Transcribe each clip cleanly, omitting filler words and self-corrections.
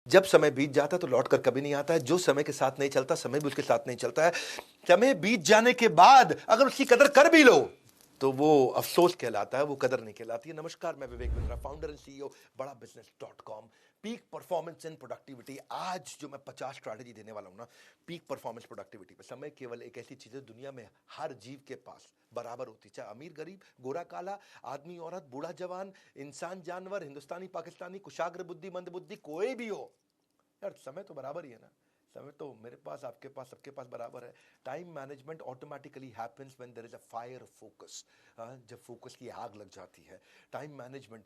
जब समय बीत जाता है तो लौट कर कभी नहीं आता है। जो समय के साथ नहीं चलता, समय भी उसके साथ नहीं चलता है। समय बीत जाने के बाद अगर उसकी कदर कर भी लो तो वो अफसोस कहलाता है, वो कदर नहीं कहलाती है। नमस्कार, मैं Vivek Bindra, founder and CEO Bada बिजनेस.com। Peak performance and productivity. आज जो मैं 50 स्ट्रैटेजी देने वाला हूं ना, पीक परफॉर्मेंस प्रोडक्टिविटी पे। समय केवल एक ऐसी चीज है दुनिया में हर जीव के पास बराबर होती, चाहे अमीर गरीब, गोरा काला, आदमी औरत, बूढ़ा जवान, इंसान जानवर, हिंदुस्तानी पाकिस्तानी, कुशाग्र बुद्धि मंद बुद्धि, कोई भी हो यार, समय तो बराबर ही है ना। समय तो मेरे पास, आपके पास, सबके पास बराबर है। Time management automatically happens when there is a fire of focus. जब फोकस की आग लग जाती है। Time management,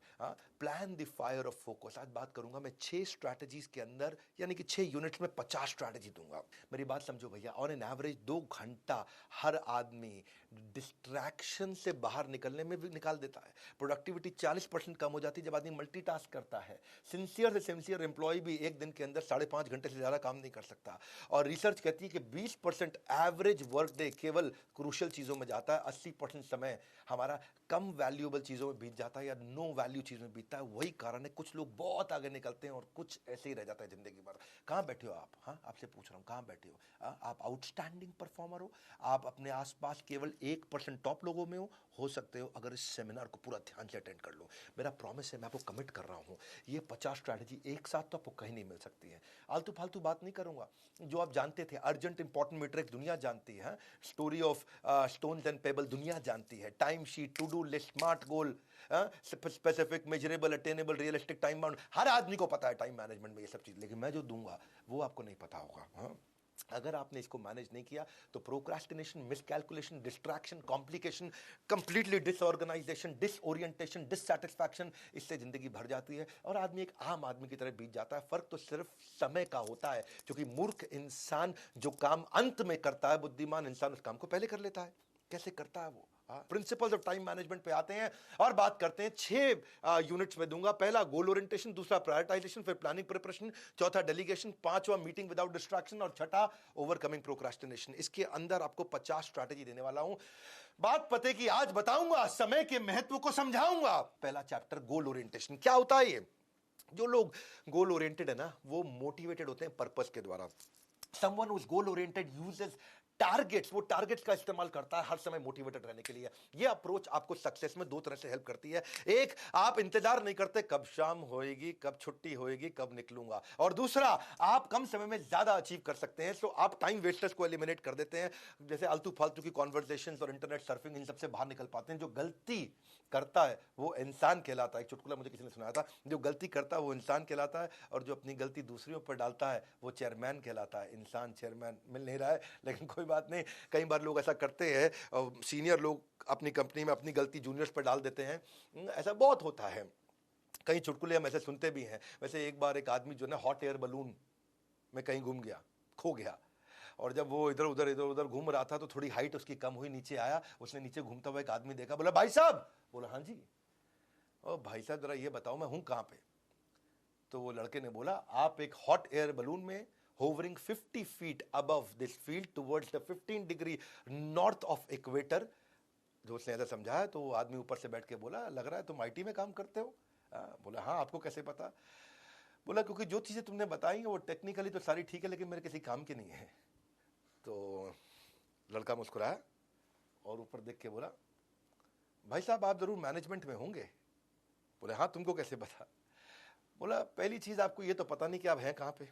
plan the fire of focus. आज बात करूंगा मैं 6 स्ट्रैटेजीज के अंदर, यानी कि 6 यूनिट्स में 50 स्ट्रैटेजी दूंगा। मेरी बात समझो भैया। ऑन एन एवरेज 2 घंटा हर आदमी डिस्ट्रैक्शन से बाहर निकलने में भी निकाल देता है। प्रोडक्टिविटी 40% कम हो जाती है जब आदमी मल्टीटास्क करता है। सिंसियर से सिंसियर एम्प्लॉय भी एक दिन के अंदर 5.5 घंटे से ज़्यादा काम नहीं कर सकता। और रिसर्च कहती है कि 20% एवरेज वर्क डे केवल क्रूशियल चीज़ों में जाता है। 80% समय हमारा कम वैल्यूएबल चीज़ों में बीत जाता है या नो वैल्यू चीज़ में बीतता है। वही कारण है कुछ लोग बहुत आगे निकलते हैं और कुछ ऐसे ही रह जाता है जिंदगी भर। कहाँ बैठे हो आप? हाँ, आपसे पूछ रहा हूँ, कहाँ बैठे हो? आप आउटस्टैंडिंग परफॉर्मर हो? आप अपने आसपास केवल 1% टॉप लोगों में हो सकते हो अगर इस सेमिनार को पूरा ध्यान से अटेंड कर लो। मेरा प्रॉमिस है, मैं आपको कमिट कर रहा हूँ, ये 50 स्ट्रैटेजी एक साथ तो आपको कहीं नहीं मिल सकती है। आलतू फालतू बात नहीं करूंगा। जो आप जानते थे, अर्जेंट इंपॉर्टेंट मीट्रिक दुनिया जानती है। Story of stones and pebble दुनिया जानती है। Time sheet, to do list, smart goal, specific, measurable, attainable, realistic, time bound, हर आदमी को पता है टाइम मैनेजमेंट में ये सब चीज। लेकिन मैं जो दूंगा वो आपको नहीं पता होगा। हाँ, अगर आपने इसको मैनेज नहीं किया तो procrastination, miscalculation, distraction, complication, completely disorganisation, disorientation, dissatisfaction, इससे जिंदगी भर जाती है और आदमी एक आम आदमी की तरह बीत जाता है। फर्क तो सिर्फ समय का होता है, क्योंकि मूर्ख इंसान जो काम अंत में करता है, बुद्धिमान इंसान उस काम को पहले कर लेता है। कैसे करता है वो? प्रिंसिपल्स ऑफ टाइम मैनेजमेंट पे आते हैं और बात करते हैं। 6 यूनिट्स में दूंगा। पहला गोल ओरिएंटेशन, दूसरा प्रायोरिटाइजेशन, फिर प्लानिंग प्रिपरेशन, चौथा डेलीगेशन, पांचवा मीटिंग विदाउट डिस्ट्रैक्शन और छठा ओवरकमिंग प्रोक्रास्टिनेशन। इसके अंदर आपको 50 स्ट्रैटेजी देने वाला हूं। बात पते की आज बताऊंगा, समय के महत्व को समझाऊंगा। पहला चैप्टर गोल ओरिएंटेशन। क्या होता है ये? जो लोग गोल ओरिएंटेड है ना, वो मोटिवेटेड होते हैं पर्पस के द्वारा। Someone who's goal oriented uses targets, वो टारगेट्स का इस्तेमाल करता है हर समय मोटिवेटेड रहने के लिए। ये अप्रोच आपको सक्सेस में 2 तरह से हेल्प करती है। एक, आप इंतजार नहीं करते कब शाम होएगी, कब छुट्टी होएगी, कब निकलूंगा। और दूसरा, आप कम समय में ज्यादा अचीव कर सकते हैं। सो आप टाइम वेस्टर्स को एलिमिनेट कर देते हैं, जैसे आलतू फालतू की कॉन्वर्सेशंस और इंटरनेट सर्फिंग, इन सबसे बाहर निकल पाते हैं। जो गलती करता है वो इंसान कहलाता है। एक चुटकुला मुझे किसी ने सुनाया था, जो गलती करता है वो इंसान कहलाता है और जो अपनी गलती दूसरों पर डालता है वो चेयरमैन कहलाता है। इंसान चेयरमैन मिल नहीं रहा है, लेकिन कोई बात नहीं। कई बार लोग ऐसा करते हैं, सीनियर लोग अपनी कंपनी में अपनी गलती जूनियर्स पर डाल देते हैं। ऐसा बहुत होता है। कई चुटकुले हम ऐसे सुनते भी हैं। वैसे एक बार एक आदमी जो ना हॉट एयर बलून में कहीं घूम गया, खो गया। और जब वो इधर उधर घूम रहा था तो थोड़ी हाइट उसकी कम हुई, नीचे आया। उसने नीचे घूमता हुआ एक आदमी देखा, बोला भाई साहब। बोला हाँ जी। ओ भाई साहब, जरा ये बताओ मैं हूं कहां पे? तो वो लड़के ने बोला, आप एक हॉट एयर बलून में hovering 50 feet above this field towards the 15 degree north of equator। जो उसने ऐसा समझाया तो वो आदमी ऊपर से बैठ के बोला, लग रहा है तुम आईटी में काम करते हो? बोला हाँ, आपको कैसे पता? बोला क्योंकि जो चीजें तुमने बताई वो टेक्निकली तो सारी ठीक है, लेकिन मेरे किसी काम की नहीं है। तो लड़का मुस्कुराया और ऊपर देख के बोला, भाई साहब आप जरूर मैनेजमेंट में होंगे? बोले हाँ, तुमको कैसे पता? बोला पहली चीज आपको ये तो पता नहीं कि आप हैं कहां पे,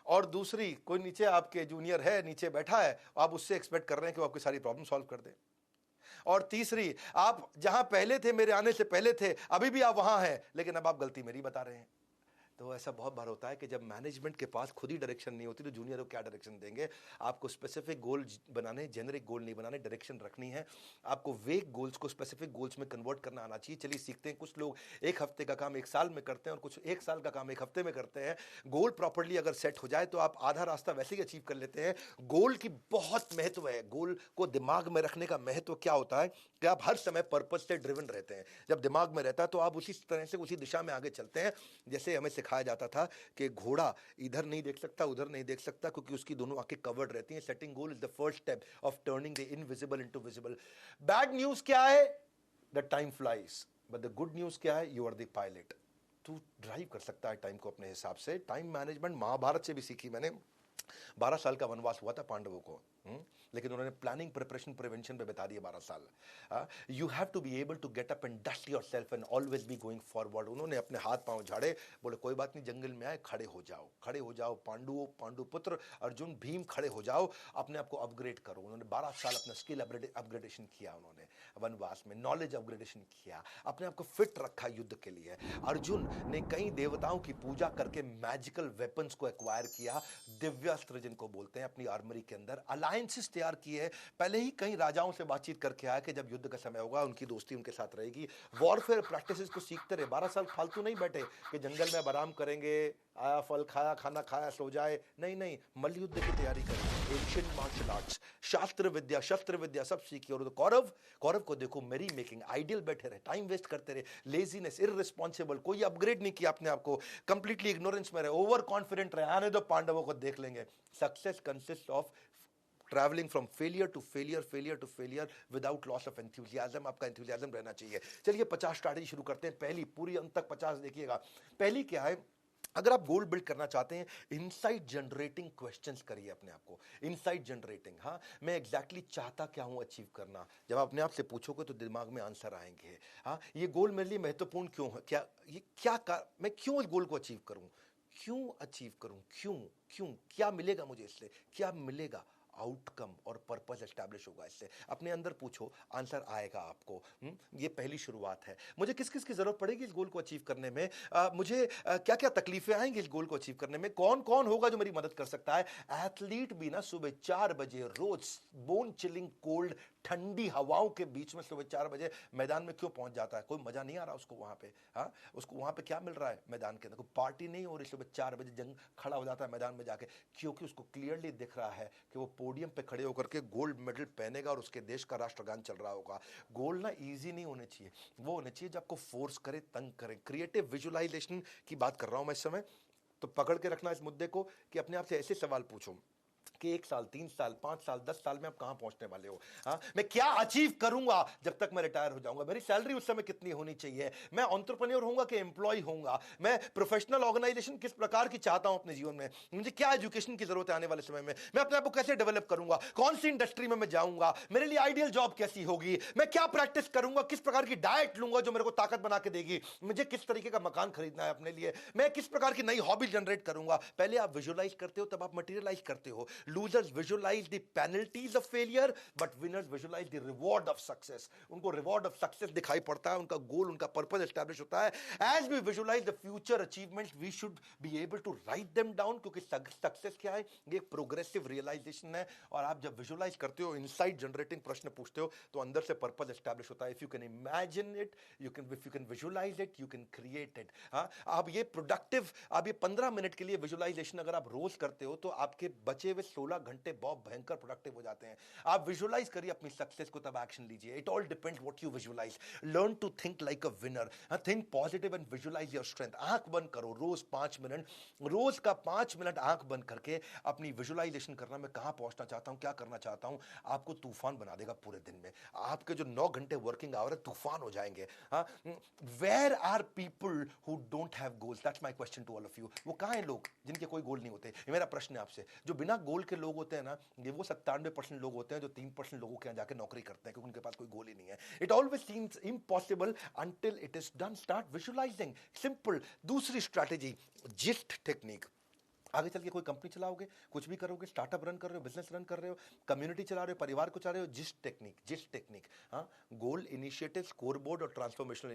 और दूसरी, कोई नीचे आपके जूनियर है, नीचे बैठा है, आप उससे एक्सपेक्ट कर रहे हैं कि वो आपकी सारी प्रॉब्लम सॉल्व कर दे। और तीसरी, आप जहां पहले थे, मेरे आने से पहले थे, अभी भी आप वहां हैं, लेकिन अब आप गलती मेरी बता रहे हैं। तो ऐसा बहुत बार होता है कि जब मैनेजमेंट के पास खुद ही डायरेक्शन नहीं होती तो जूनियर को क्या डायरेक्शन देंगे। आपको स्पेसिफिक गोल बनाने, जेनरिक गोल नहीं बनाने, डायरेक्शन रखनी है। आपको वेग गोल्स को स्पेसिफिक गोल्स में कन्वर्ट करना आना चाहिए। चलिए सीखते हैं। कुछ लोग 1 हफ्ते का काम 1 साल में करते हैं और कुछ 1 साल का काम 1 हफ्ते में करते हैं। गोल प्रॉपरली अगर सेट हो जाए तो आप आधा रास्ता वैसे ही अचीव कर लेते हैं। गोल की बहुत महत्व है। गोल को दिमाग में रखने का महत्व क्या होता है कि आप हर समय पर्पस से ड्रिवन रहते हैं। जब दिमाग में रहता है तो आप उसी तरह से उसी दिशा में आगे चलते हैं। जैसे हमें सिखाया जाता था कि घोड़ा इधर नहीं देख सकता, उधर नहीं देख सकता, क्योंकि उसकी दोनों आंखें कवर्ड रहती हैं। Setting goal is the first step of turning the invisible into visible. Bad news क्या है? The time flies, but the good news क्या है? You are the pilot. तू ड्राइव कर सकता है टाइम को अपने हिसाब से। टाइम मैनेजमेंट महाभारत से भी सीखी मैंने। 12 साल का वनवास हुआ था पांडवों को, लेकिन उन्होंने प्लानिंग, प्रिपरेशन, प्रिवेंशन पे बिता दिए 12 साल। You have to be able to get up and dust yourself and always be going forward. उन्होंने अपने हाथ पांव झाड़े, बोले कोई बात नहीं, जंगल में आए, खड़े हो जाओ, खड़े हो जाओ। पांडुपुत्र अर्जुन भीम, खड़े हो जाओ, अपने आप को अपग्रेड करो। उन्होंने 12 साल अपना स्किल अपग्रेडेशन किया, उन्होंने वनवास में नॉलेज अपग्रेडेशन किया, अपने आप को फिट रखा युद्ध के लिए। अर्जुन ने कई देवताओं की पूजा करके मैजिकल वेपन्स को एक्वायर किया, दिव्यास्त्र जिनको बोलते हैं, अपनी आर्मरी के अंदर अलायंसेस तैयार किए। पहले ही कई राजाओं से बातचीत करके आया कि जब युद्ध का समय होगा उनकी दोस्ती उनके साथ रहेगी। वॉरफेयर प्रैक्टिसेस को सीखते रहे। 12 साल फालतू नहीं बैठे कि जंगल में अब आराम करेंगे, आया फल खाया, खाना खाया, सो जाए। नहीं नहीं, मल्ल युद्ध की तैयारी करें, एंशिएंट मार्शल आर्ट्स, शास्त्र विद्या, शस्त्र विद्या सब सीखी। और कौरव को देखो, मेरी मेकिंग, आइडियल बैठे रहे, टाइम वेस्ट करते रहे, लेजीनेस, इररिस्पॉन्सिबल, कोई अपग्रेड नहीं किया अपने आप को, कंप्लीटली इग्नोरेंस में रहे, ओवर कॉन्फिडेंट रहे। आने दो, पांडवों को देख लेंगे। Success consist of travelling from failure to failure, failure to failure without loss of enthusiasm. आपका एंथुसियाज्म रहना चाहिए। चलिए 50 स्ट्रैटेजी शुरू करते हैं। पहली, पूरी अंत तक 50 देखिएगा। पहली क्या है, अगर आप गोल बिल्ड करना चाहते हैं, इनसाइट जनरेटिंग क्वेश्चंस करिए अपने आप को। इनसाइट जनरेटिंग, हाँ मैं एग्जैक्टली चाहता क्या हूं अचीव करना। जब आप अपने आप से पूछोगे तो दिमाग में आंसर आएंगे। हाँ, ये गोल मेरे लिए महत्वपूर्ण क्यों है, मैं क्यों इस गोल को अचीव करूं, क्यों अचीव करूं, क्यों क्या मिलेगा मुझे इससे, क्या मिलेगा, आउटकम और पर्पस एस्टैब्लिश होगा इससे। अपने अंदर पूछो, आंसर आएगा आपको। ये पहली शुरुआत है। मुझे किस किस की जरूरत पड़ेगी इस गोल को अचीव करने में, मुझे क्या क्या तकलीफें आएंगी इस गोल को अचीव करने में, कौन कौन होगा जो मेरी मदद कर सकता है। एथलीट भी ना सुबह 4 बजे रोज बोन चिलिंग कोल्ड ठंडी हवाओं के बीच में सुबह 4 बजे मैदान में क्यों पहुंच जाता है। कोई मजा नहीं आ रहा उसको वहां पे। हाँ, उसको वहां पे क्या मिल रहा है मैदान के अंदर, कोई पार्टी नहीं हो रही, सुबह 4 बजे जंग खड़ा हो जाता है मैदान में जाके, क्योंकि उसको क्लियरली दिख रहा है कि वो पोडियम पे खड़े होकर के गोल्ड मेडल पहनेगा और उसके देश का राष्ट्रगान चल रहा होगा। गोल ना इजी नहीं होने चाहिए, वो होने चाहिए जो आपको फोर्स करे, तंग करे। क्रिएटिव विजुअलाइजेशन की बात कर रहा हूं मैं इस समय, तो पकड़ के रखना इस मुद्दे को कि अपने आप से ऐसे सवाल पूछो कि 1 साल, 3 साल, 5 साल, 10 साल में आप कहां पहुंचने वाले हो। हाँ, मैं क्या अचीव करूंगा जब तक मैं रिटायर हो जाऊंगा, मेरी सैलरी उस समय कितनी होनी चाहिए, मैं एंटरप्रेन्योर होऊंगा कि एम्प्लॉय होऊंगा, मैं प्रोफेशनल ऑर्गेनाइजेशन किस प्रकार की चाहता हूं अपने जीवन में, मुझे क्या एजुकेशन की जरूरत है आने वाले समय में, मैं अपने आप को कैसे डेवलप करूंगा, कौन सी इंडस्ट्री में मैं जाऊंगा, मेरे लिए आइडियल जॉब कैसी होगी, मैं क्या प्रैक्टिस करूंगा, किस प्रकार की डाइट लूंगा जो मेरे को ताकत बना के देगी, मुझे किस तरीके का मकान खरीदना है अपने लिए, मैं किस प्रकार की नई हॉबी जनरेट करूंगा। पहले आप विजुअलाइज करते हो, तब आप मटेरियलाइज करते हो। Losers visualise the penalties of failure, but winners visualize the reward of success. उनको reward of success दिखाई पड़ता है, उनका गोल, उनका पर्पस एस्टैब्लिश होता है। As we visualize the future achievements, we should be able to write them down, क्योंकि success क्या है, ये एक प्रोग्रेसिव रियलाइजेशन है। और आप जब विजुअलाइज करते हो, इनसाइट जनरेटिंग प्रश्न पूछते हो, तो अंदर से पर्पस एस्टैब्लिश होता है। If you can imagine it, if you can visualise it, you can create it. हाँ, आप ये 15 मिनट के लिए विजुअलाइजेशन अगर आप रोज करते हो, तो आपके बचे हुए 16 घंटे बहुत भयंकर प्रोडक्टिव हो जाते हैं। आप विजुअलाइज करिए अपनी सक्सेस को, तब एक्शन लीजिए। It all depends what you visualise. Learn to think like a winner, think positive and visualise your strength. आंख बंद करो रोज 5 मिनट, रोज का 5 मिनट आंख बंद करके अपनी विजुअलाइजेशन करना, मैं कहां पहुंचना चाहता हूं, क्या करना चाहता हूं। आपको तूफान बना देगा पूरे दिन में। आपके जो 9 घंटे वर्किंग आवर है, तूफान हो जाएंगे। Where are people who don't have goals, that's my question to all of you. वो कहां हैं लोग जिनके कोई गोल नहीं होते। ये मेरा प्रश्न है आपसे। जो बिना गोल के लोग होते हैं ना, ये वो 97% लोग होते हैं जो 3% लोगों के यहाँ जाके नौकरी करते हैं, क्योंकि उनके पास कोई गोल ही नहीं है। It always seems impossible until it is done. Start visualising, simple. दूसरी स्ट्रैटेजी, जिस्ट टेक्निक। आगे चल के कोई कंपनी चलाओगे, कुछ भी करोगे, स्टार्टअप रन कर रहे हो, बिजनेस रन कर रहे हो, कम्युनिटी चला रहे हो, परिवार को चला रहे हो, जिस्ट टेक्निक। हाँ, गोल, इनिशिएटिव, स्कोरबोर्ड और transformational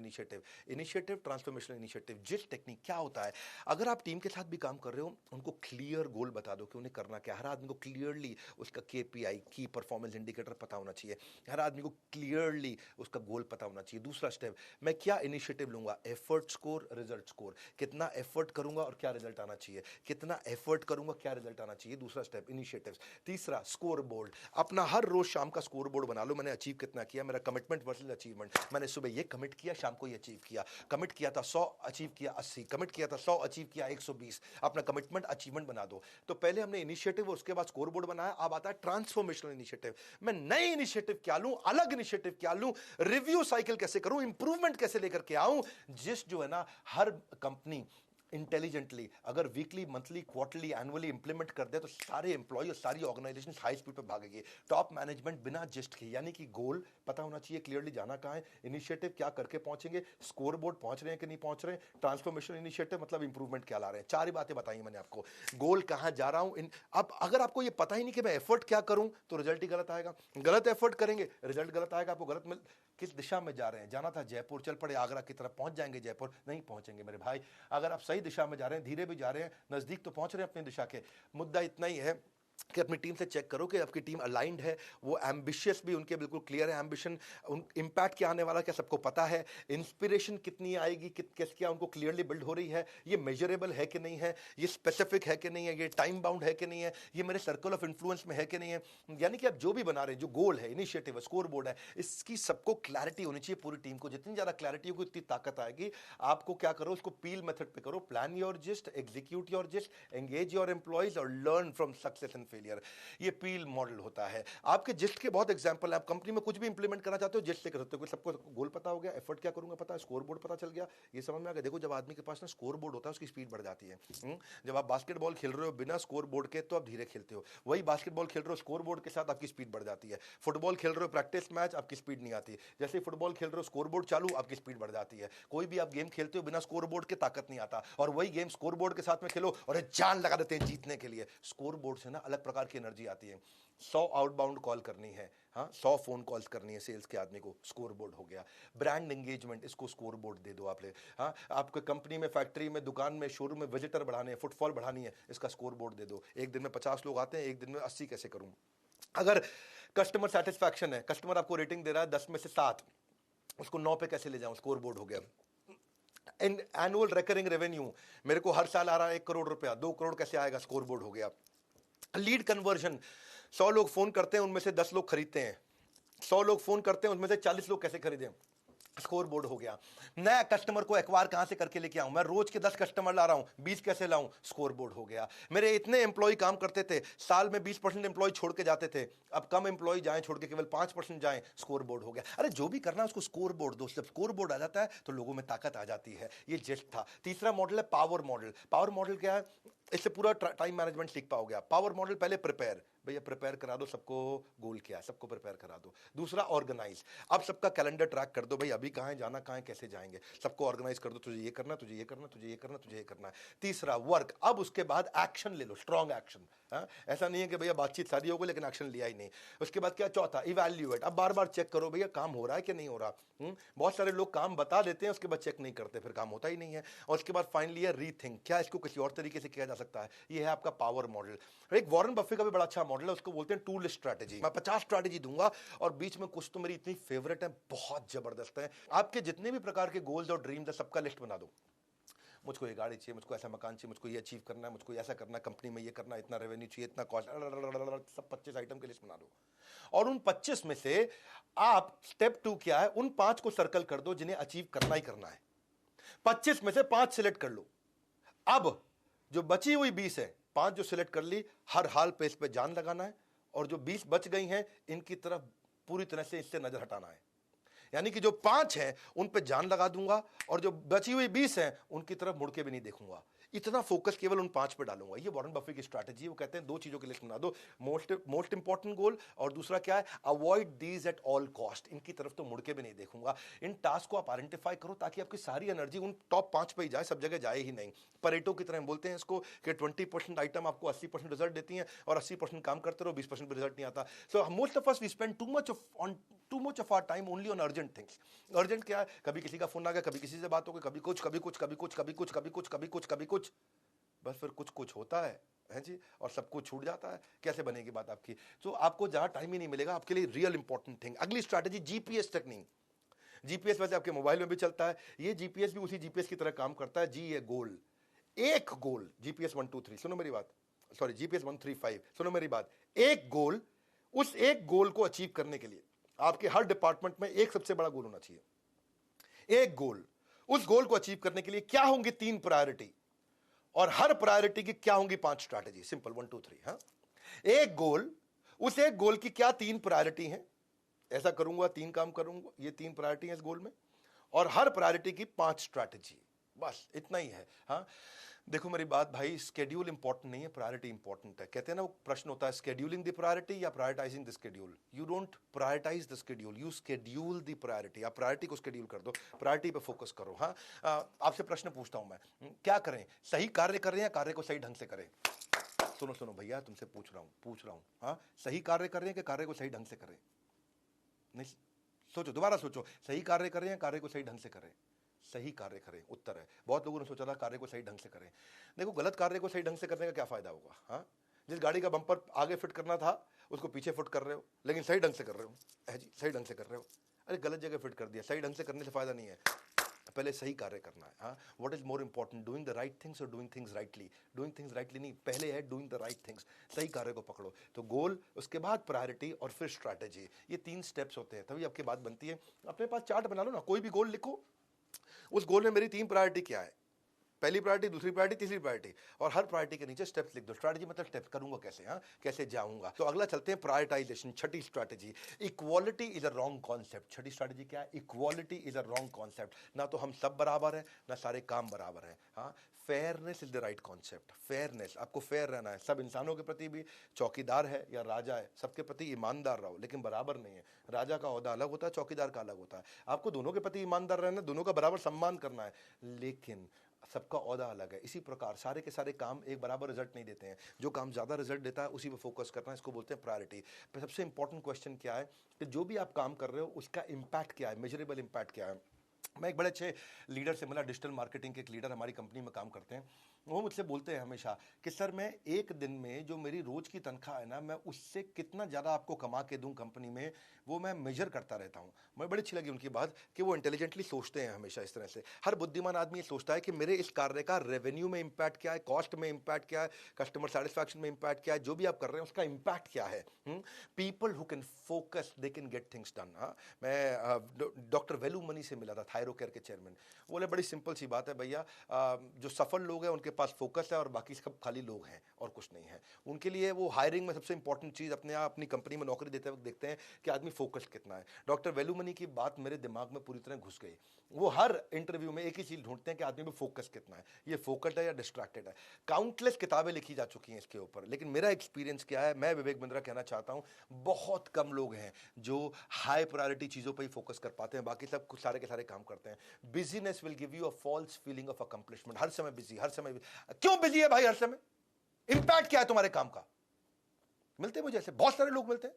transformational initiative. Gist technique क्या होता है, अगर आप टीम के साथ भी काम कर रहे हो, उनको क्लियर गोल बता दो कि उन्हें करना क्या। हर आदमी को क्लियरली उसका KPI, की परफॉर्मेंस इंडिकेटर पता होना चाहिए। हर आदमी को क्लियरली उसका गोल पता होना चाहिए। दूसरा स्टेप, मैं क्या इनिशिएटिव लूंगा, एफर्ट स्कोर, रिजल्ट स्कोर। कितना एफर्ट करूंगा और क्या रिजल्ट आना चाहिए, कितना एफर्ट करूंगा, क्या रिजल्ट आना चाहिए। दूसरा स्टेप इनिशिएटिव्स। तीसरा स्कोर बोर्ड। अपना हर रोज शाम का स्कोर बोर्ड बना लो, मैंने अचीव कितना किया, मेरा कमिटमेंट वर्सेस अचीवमेंट। मैंने सुबह ये कमिट किया, शाम को ये अचीव किया। कमिट किया था 100, अचीव किया 80। कमिट किया था 100, अचीव किया 120। अपना कमिटमेंट अचीवमेंट बना दो। तो पहले हमने इनिशिएटिव, उसके बाद स्कोर बोर्ड बनाया। अब आता है ट्रांसफॉर्मेशनल इनिशिएटिव। मैं नए इनिशिएटिव क्या लूं, अलग इनिशिएटिव क्या लूं, रिव्यू साइकिल कैसे करूं, इंप्रूवमेंट कैसे लेकर के आऊं। जिस जो है ना, हर कंपनी इंटेलिजेंटली अगर weekly, monthly, quarterly, annually implement कर दे तो सारे एम्प्लॉय और सारी ऑर्गेनाइजेशन हाई स्पीड पे भागेगी। टॉप मैनेजमेंट बिना जिस्ट के, यानी कि गोल पता होना चाहिए, क्लियरली जाना कहां है, इनिशिएटिव क्या करके पहुंचेंगे, स्कोर बोर्ड पहुंच रहे हैं कि नहीं पहुंच रहे हैं, ट्रांसफॉर्मेशन इनिशिएटिव मतलब इंप्रूवमेंट क्या ला रहे हैं। 4 ही बातें बताई मैंने आपको। गोल कहां जा रहा हूं, अब अगर आपको ये पता ही नहीं कि मैं एफर्ट क्या करूं तो रिजल्ट ही गलत आएगा। गलत एफर्ट करेंगे, रिजल्ट गलत आएगा। आपको गलत मिल, किस दिशा में जा रहे हैं, जाना था जयपुर, चल पड़े आगरा की तरफ, पहुंच जाएंगे जयपुर, नहीं पहुंचेंगे मेरे भाई। अगर आप सही दिशा में जा रहे हैं, धीरे भी जा रहे हैं, नजदीक तो पहुंच रहे हैं अपनी दिशा के। मुद्दा इतना ही है कि अपनी टीम से चेक करो कि आपकी टीम अलाइंड है, वो एम्बिशियस भी उनके बिल्कुल क्लियर है एम्बिशन, इंपैक्ट क्या आने वाला क्या सबको पता है, इंस्पिरेशन कितनी आएगी, क्या उनको क्लियरली बिल्ड हो रही है, ये मेजरेबल है कि नहीं है, ये स्पेसिफिक है कि नहीं है, ये टाइम बाउंड है कि नहीं है, ये मेरे सर्कल ऑफ इन्फ्लुएंस में है कि नहीं है। यानी कि आप जो भी बना रहे हैं, जो गोल है, इनिशिएटिव है, स्कोर बोर्ड है, इसकी सबको क्लैरिटी होनी चाहिए पूरी टीम को। जितनी ज्यादा क्लैरिटी होगी उतनी ताकत आएगी। आपको क्या करो, उसको पील मेथड पे करो, plan your gist, execute your gist, engage your employees और learn from success and failure. ये पील मॉडल होता है। आपके जिस्ट के बहुत एग्जांपल है। आप कंपनी में कुछ भी इंप्लीमेंट करना चाहते हो, जिस्ट से कर सकते हो। सबको गोल पता हो गया, एफर्ट क्या करूंगा पता है, स्कोर बोर्ड पता चल गया, ये समझ में आ गया। देखो जब आदमी के पास ना स्कोर बोर्ड होता है, उसकी स्पीड बढ़ जाती है। जब आप बास्केटबॉल खेल रहे हो बिना स्कोर बोर्ड के तो आप धीरे खेलते हो, वही बास्केटबॉल खेल रहे हो स्कोर बोर्ड के साथ, आपकी स्पीड बढ़ जाती है। फुटबॉल खेल रहे हो प्रैक्टिस मैच, आपकी स्पीड नहीं आती। जैसे फुटबॉल खेल रहे हो स्कोर बोर्ड चालू, आपकी स्पीड बढ़ जाती है। कोई भी आप गेम खेलते हो बिना स्कोर बोर्ड के ताकत नहीं आता, और वही गेम स्कोर बोर्ड के साथ में खेलो और जान लगा देते हैं जीतने के लिए। स्कोर बोर्ड से ना अलग प्रकार की एनर्जी आती है। 100 आउटबाउंड कॉल करनी है, हाँ 100 फोन कॉल्स करनी है सेल्स के आदमी को, स्कोर बोर्ड हो गया। ब्रांड एंगेजमेंट, इसको स्कोर बोर्ड दे दो आप ले। हाँ आपके कंपनी में, फैक्ट्री में, दुकान में, शोरूम में विजिटर बढ़ाने हैं, फुटफॉल बढ़ानी है, इसका स्कोर बोर्ड दे दो। एक दिन में 50 लोग आते हैं, एक दिन में 80 कैसे करूं। अगर कस्टमर सेटिस्फैक्शन है, कस्टमर आपको रेटिंग दे रहा है 10 में से 7, उसको 9 पे कैसे ले जाऊं, स्कोर बोर्ड हो गया। एनुअल रिकरिंग रेवेन्यू, मेरे को हर साल आ रहा है 1 करोड़ रुपया, 2 करोड़ कैसे आएगा, स्कोर बोर्ड हो गया। लीड कन्वर्जन, 100 लोग फोन करते हैं, उनमें से 10 लोग खरीदते हैं। 100 लोग फोन करते हैं, उनमें से 40 लोग कैसे खरीदें, स्कोर बोर्ड हो गया। नया कस्टमर को एक्वायर कहां से करके लेके आऊं, मैं रोज के 10 कस्टमर ला रहा हूं, 20 कैसे लाऊं, स्कोर बोर्ड हो गया। मेरे इतने एम्प्लॉय काम करते थे, साल में 20% एम्प्लॉय छोड़ के जाते थे, अब कम एम्प्लॉय जाएं, छोड़ के केवल 5% जाएं, स्कोर बोर्ड हो गया। अरे जो भी करना है उसको स्कोर बोर्ड दो। जब स्कोर बोर्ड आ जाता है तो लोगों में ताकत आ जाती है। ये जिस्ट था। तीसरा मॉडल है पावर मॉडल। पावर मॉडल क्या है, इससे पूरा टाइम मैनेजमेंट सीख पाओगे आप। पावर मॉडल, पहले प्रिपेयर, भैया प्रिपेयर करा दो सबको, गोल क्या है सबको प्रिपेयर करा दो। दूसरा ऑर्गेनाइज, अब सबका कैलेंडर ट्रैक कर दो, भाई अभी कहां है, जाना कहां है, कैसे जाएंगे, सबको ऑर्गेनाइज कर दो, तुझे ये करना, तुझे ये करना, तुझे ये करना, तुझे ये करना है। तीसरा वर्क, अब उसके बाद एक्शन ले लो, स्ट्रॉन्ग एक्शन। ऐसा नहीं है कि भैया बातचीत सारी हो गई लेकिन एक्शन लिया ही नहीं। उसके बाद क्या, चौथा इवैल्यूएट, अब बार बार चेक करो भैया काम हो रहा है कि नहीं हो रहा। बहुत सारे लोग काम बता देते हैं, उसके बाद चेक नहीं करते, फिर काम होता ही नहीं है। और उसके बाद फाइनली है रीथिंक, क्या इसको किसी और तरीके से किया जा सकता है। ये है आपका पावर मॉडल। एक वॉरेन बफे का भी बड़ा अच्छा मॉडल है, उसको बोलते हैं टूल स्ट्रैटेजी। मैं 50 स्ट्रैटेजी दूंगा और बीच में कुछ तो मेरी इतनी फेवरेट है, बहुत जबरदस्त है। आपके जितने भी प्रकार के गोल्स और ड्रीम्स है, सबका लिस्ट बना दो। मुझको ये गाड़ी चाहिए, मुझको ऐसा मकान चाहिए, मुझको ये अचीव करना है, मुझको ऐसा करना है, कंपनी में ये करना है, इतना रेवेन्यू चाहिए, इतना कॉस्ट, सब 25 आइटम की लिस्ट बना दो। और उन 25 में से आप स्टेप 2 क्या है, उन 5 को सर्कल कर दो जिन्हें अचीव करना ही करना है। 25 में से 5 सिलेक्ट कर लो। अब जो बची हुई 20 है, 5 जो सिलेक्ट कर ली, हर हाल पे इस पे जान लगाना है, और जो 20 बच गई हैं इनकी तरफ पूरी तरह से इससे नजर हटाना है। यानी कि जो 5 हैं उन पे जान लगा दूंगा, और जो बची हुई 20 हैं उनकी तरफ मुड़ के भी नहीं देखूंगा। इतना फोकस केवल उन 5 पे डालूंगा। ये वॉरेन बफे की स्ट्रैटेजी है। वो कहते हैं 2 चीजों की लिस्ट बना दो, मोस्ट इंपॉर्टेंट गोल, और दूसरा क्या है, avoid these at all cost. इनकी तरफ तो मुड़ के भी नहीं देखूंगा। इन टास्क को आप आइडेंटिफाई करो ताकि आपकी सारी एनर्जी उन टॉप 5 पे ही जाए, सब जगह जाए ही नहीं। परेटो की तरह बोलते हैं इसको कि 20% आइटम आपको 80% रिजल्ट देती हैं, और 80% काम करते रहो, 20% भी रिजल्ट नहीं आता। So most of us we spend too much of our time only on urgent things. Urgent क्या है, कभी किसी का फोन आ गया, कभी किसी से बात हो गई, कभी कुछ, कभी कुछ, कभी कुछ, कभी कुछ, कभी कुछ, कभी कुछ, कभी कुछ, बस फिर कुछ कुछ होता है जी, और सब कुछ छूट जाता है। कैसे बनेगी बात आपकी। तो आपको जहां टाइम ही नहीं मिलेगा आपके लिए रियल इंपॉर्टेंट थिंग। अगली स्ट्रैटेजी जीपीएस टेक्निक। जीपीएस वैसे आपके मोबाइल में भी चलता है, ये जीपीएस भी उसी जीपीएस की तरह काम करता है। जी ये गोल, एक गोल, जीपीएस 123, सुनो मेरी बात, सॉरी जीपीएस 135, सुनो मेरी बात, एक गोल, उस एक गोल को अचीव करने के लिए आपके हर डिपार्टमेंट में एक सबसे बड़ा गोल होना चाहिए। एक गोल, उस गोल को अचीव करने के लिए क्या होंगी 3 प्रायोरिटी, और हर प्रायोरिटी की क्या होंगी 5 स्ट्रैटेजी। सिंपल 1 2 3। हाँ, एक गोल, उस एक गोल की क्या 3 प्रायोरिटी हैं, ऐसा करूंगा 3 काम करूंगा, ये 3 प्रायोरिटी है इस गोल में, और हर प्रायोरिटी की 5 स्ट्रैटेजी, बस इतना ही है। हाँ, देखो मेरी बात भाई, स्केड्यूल इंपॉर्टेंट नहीं है, प्रायोरिटी इंपॉर्टेंट है। कहते हैं ना, वो प्रश्न होता है स्केड्यूलिंग द प्रायोरिटी या prioritising the schedule. You don't prioritise the schedule, you schedule the priority. आप प्रायोरिटी को स्केड्यूल कर दो, प्रायोरिटी पे फोकस करो। हाँ, आपसे प्रश्न पूछता हूं मैं, क्या करें, सही कार्य कर रहे हैं या कार्य को सही ढंग से करें? सुनो सुनो भैया, तुमसे पूछ रहा हूं। हाँ, सही कार्य कर रहे हैं कि कार्य को सही ढंग से करें? नहीं, सोचो, दोबारा सोचो, सही कार्य करें या कार्य को सही ढंग से करें? सही कार्य करें, उत्तर है। बहुत लोगों ने सोचा था कार्य को सही ढंग से करें। देखो, गलत कार्य को सही ढंग से करने का क्या फायदा होगा? हाँ, जिस गाड़ी का बम्पर आगे फिट करना था उसको पीछे फिट कर रहे हो, लेकिन सही ढंग से कर रहे हो। जी, सही ढंग से कर रहे हो, अरे गलत जगह फिट कर दिया। सही ढंग से करने से फायदा नहीं है, पहले सही कार्य करना है। हाँ, what is more important, doing the right things और doing things rightly? Doing things rightly नहीं, पहले है डूइंग द राइट थिंग्स। सही कार्य को पकड़ो। तो गोल, उसके बाद प्रायोरिटी और फिर स्ट्रैटेजी, ये 3 स्टेप्स होते हैं, तभी आपकी बात बनती है। अपने पास चार्ट बना लो ना, कोई भी गोल लिखो, उस गोल में मेरी 3 प्रायोरिटी क्या है, पहली प्रायोरिटी, दूसरी प्रायोरिटी, तीसरी प्रायोरिटी, और हर प्रायोरिटी के नीचे स्टेप्स लिख दो। स्ट्रैटेजी मतलब स्टेप्स, करूंगा कैसे, हाँ कैसे जाऊंगा। तो अगला चलते हैं prioritisation, Chhathi strategy, equality is a wrong concept. Chhathi strategy क्या है? Equality is a wrong concept. ना तो हम सब बराबर है, ना सारे काम बराबर है। हाँ, fairness is the right concept. Fairness, आपको फेयर रहना है, सब इंसानों के प्रति भी, चौकीदार है या राजा है, सबके प्रति ईमानदार रहो, लेकिन बराबर नहीं है। राजा का ओहदा अलग होता है, चौकीदार का अलग होता है। आपको दोनों के प्रति ईमानदार रहना, दोनों का बराबर सम्मान करना है, लेकिन सबका ओहदा अलग है। इसी प्रकार सारे के सारे काम एक बराबर रिजल्ट नहीं देते हैं। जो काम ज़्यादा रिजल्ट देता है उसी पे फोकस करना है, इसको बोलते हैं प्रायोरिटी। पर सबसे इंपॉर्टेंट क्वेश्चन क्या है कि जो भी आप काम कर रहे हो उसका इम्पैक्ट क्या है, मेजरेबल इम्पैक्ट क्या है। मैं एक बड़े अच्छे लीडर से मिला, डिजिटल मार्केटिंग के एक लीडर हमारी कंपनी में काम करते हैं। वो मुझसे बोलते हैं हमेशा कि सर, मैं एक दिन में जो मेरी रोज की तनख्वाह है ना, मैं उससे कितना ज़्यादा आपको कमा के दूं कंपनी में, वो मैं मेजर करता रहता हूं। मुझे बड़ी अच्छी लगी उनकी बात कि वो इंटेलिजेंटली सोचते हैं हमेशा इस तरह से। हर बुद्धिमान आदमी ये सोचता है कि मेरे इस कार्य का रेवेन्यू में इम्पैक्ट क्या है, कॉस्ट में इम्पैक्ट क्या है, कस्टमर सेटिस्फैक्शन में इम्पैक्ट क्या है, जो भी आप कर रहे हैं उसका इम्पैक्ट क्या है। People who can focus, they can get things done. मैं डॉक्टर वेलू मनी से मिला था, थायरो केयर के चेयरमैन। बोले बड़ी सिंपल सी बात है भैया, जो सफल लोग हैं उनके पास फोकस है और बाकी सब खाली लोग हैं और कुछ नहीं है। उनके लिए वो हायरिंग में सबसे इंपॉर्टेंट चीज अपने आप अपनी कंपनी में नौकरी देते वक्त देखते हैं कि आदमी फोकस कितना है। डॉक्टर वेलू मनी की बात मेरे दिमाग में पूरी तरह घुस गई। वो हर इंटरव्यू में एक ही चीज ढूंढते हैं कि आदमी में फोकस कितना है, ये फोकस्ड है या डिस्ट्रैक्टेड है। काउंटलेस किताबें लिखी जा चुकी हैं इसके ऊपर, लेकिन मेरा एक्सपीरियंस क्या है, मैं विवेक बिंद्रा कहना चाहता हूं, बहुत कम लोग हैं जो हाई प्रायोरिटी चीजों पर ही फोकस कर पाते हैं, बाकी सब कुछ सारे के सारे काम करते हैं। Busyness will give you a false feeling of accomplishment. हर समय बिजी, हर समय क्यों बिजी है भाई, हर समय इंपैक्ट क्या है तुम्हारे काम का? मिलते मुझे ऐसे बहुत सारे लोग मिलते हैं,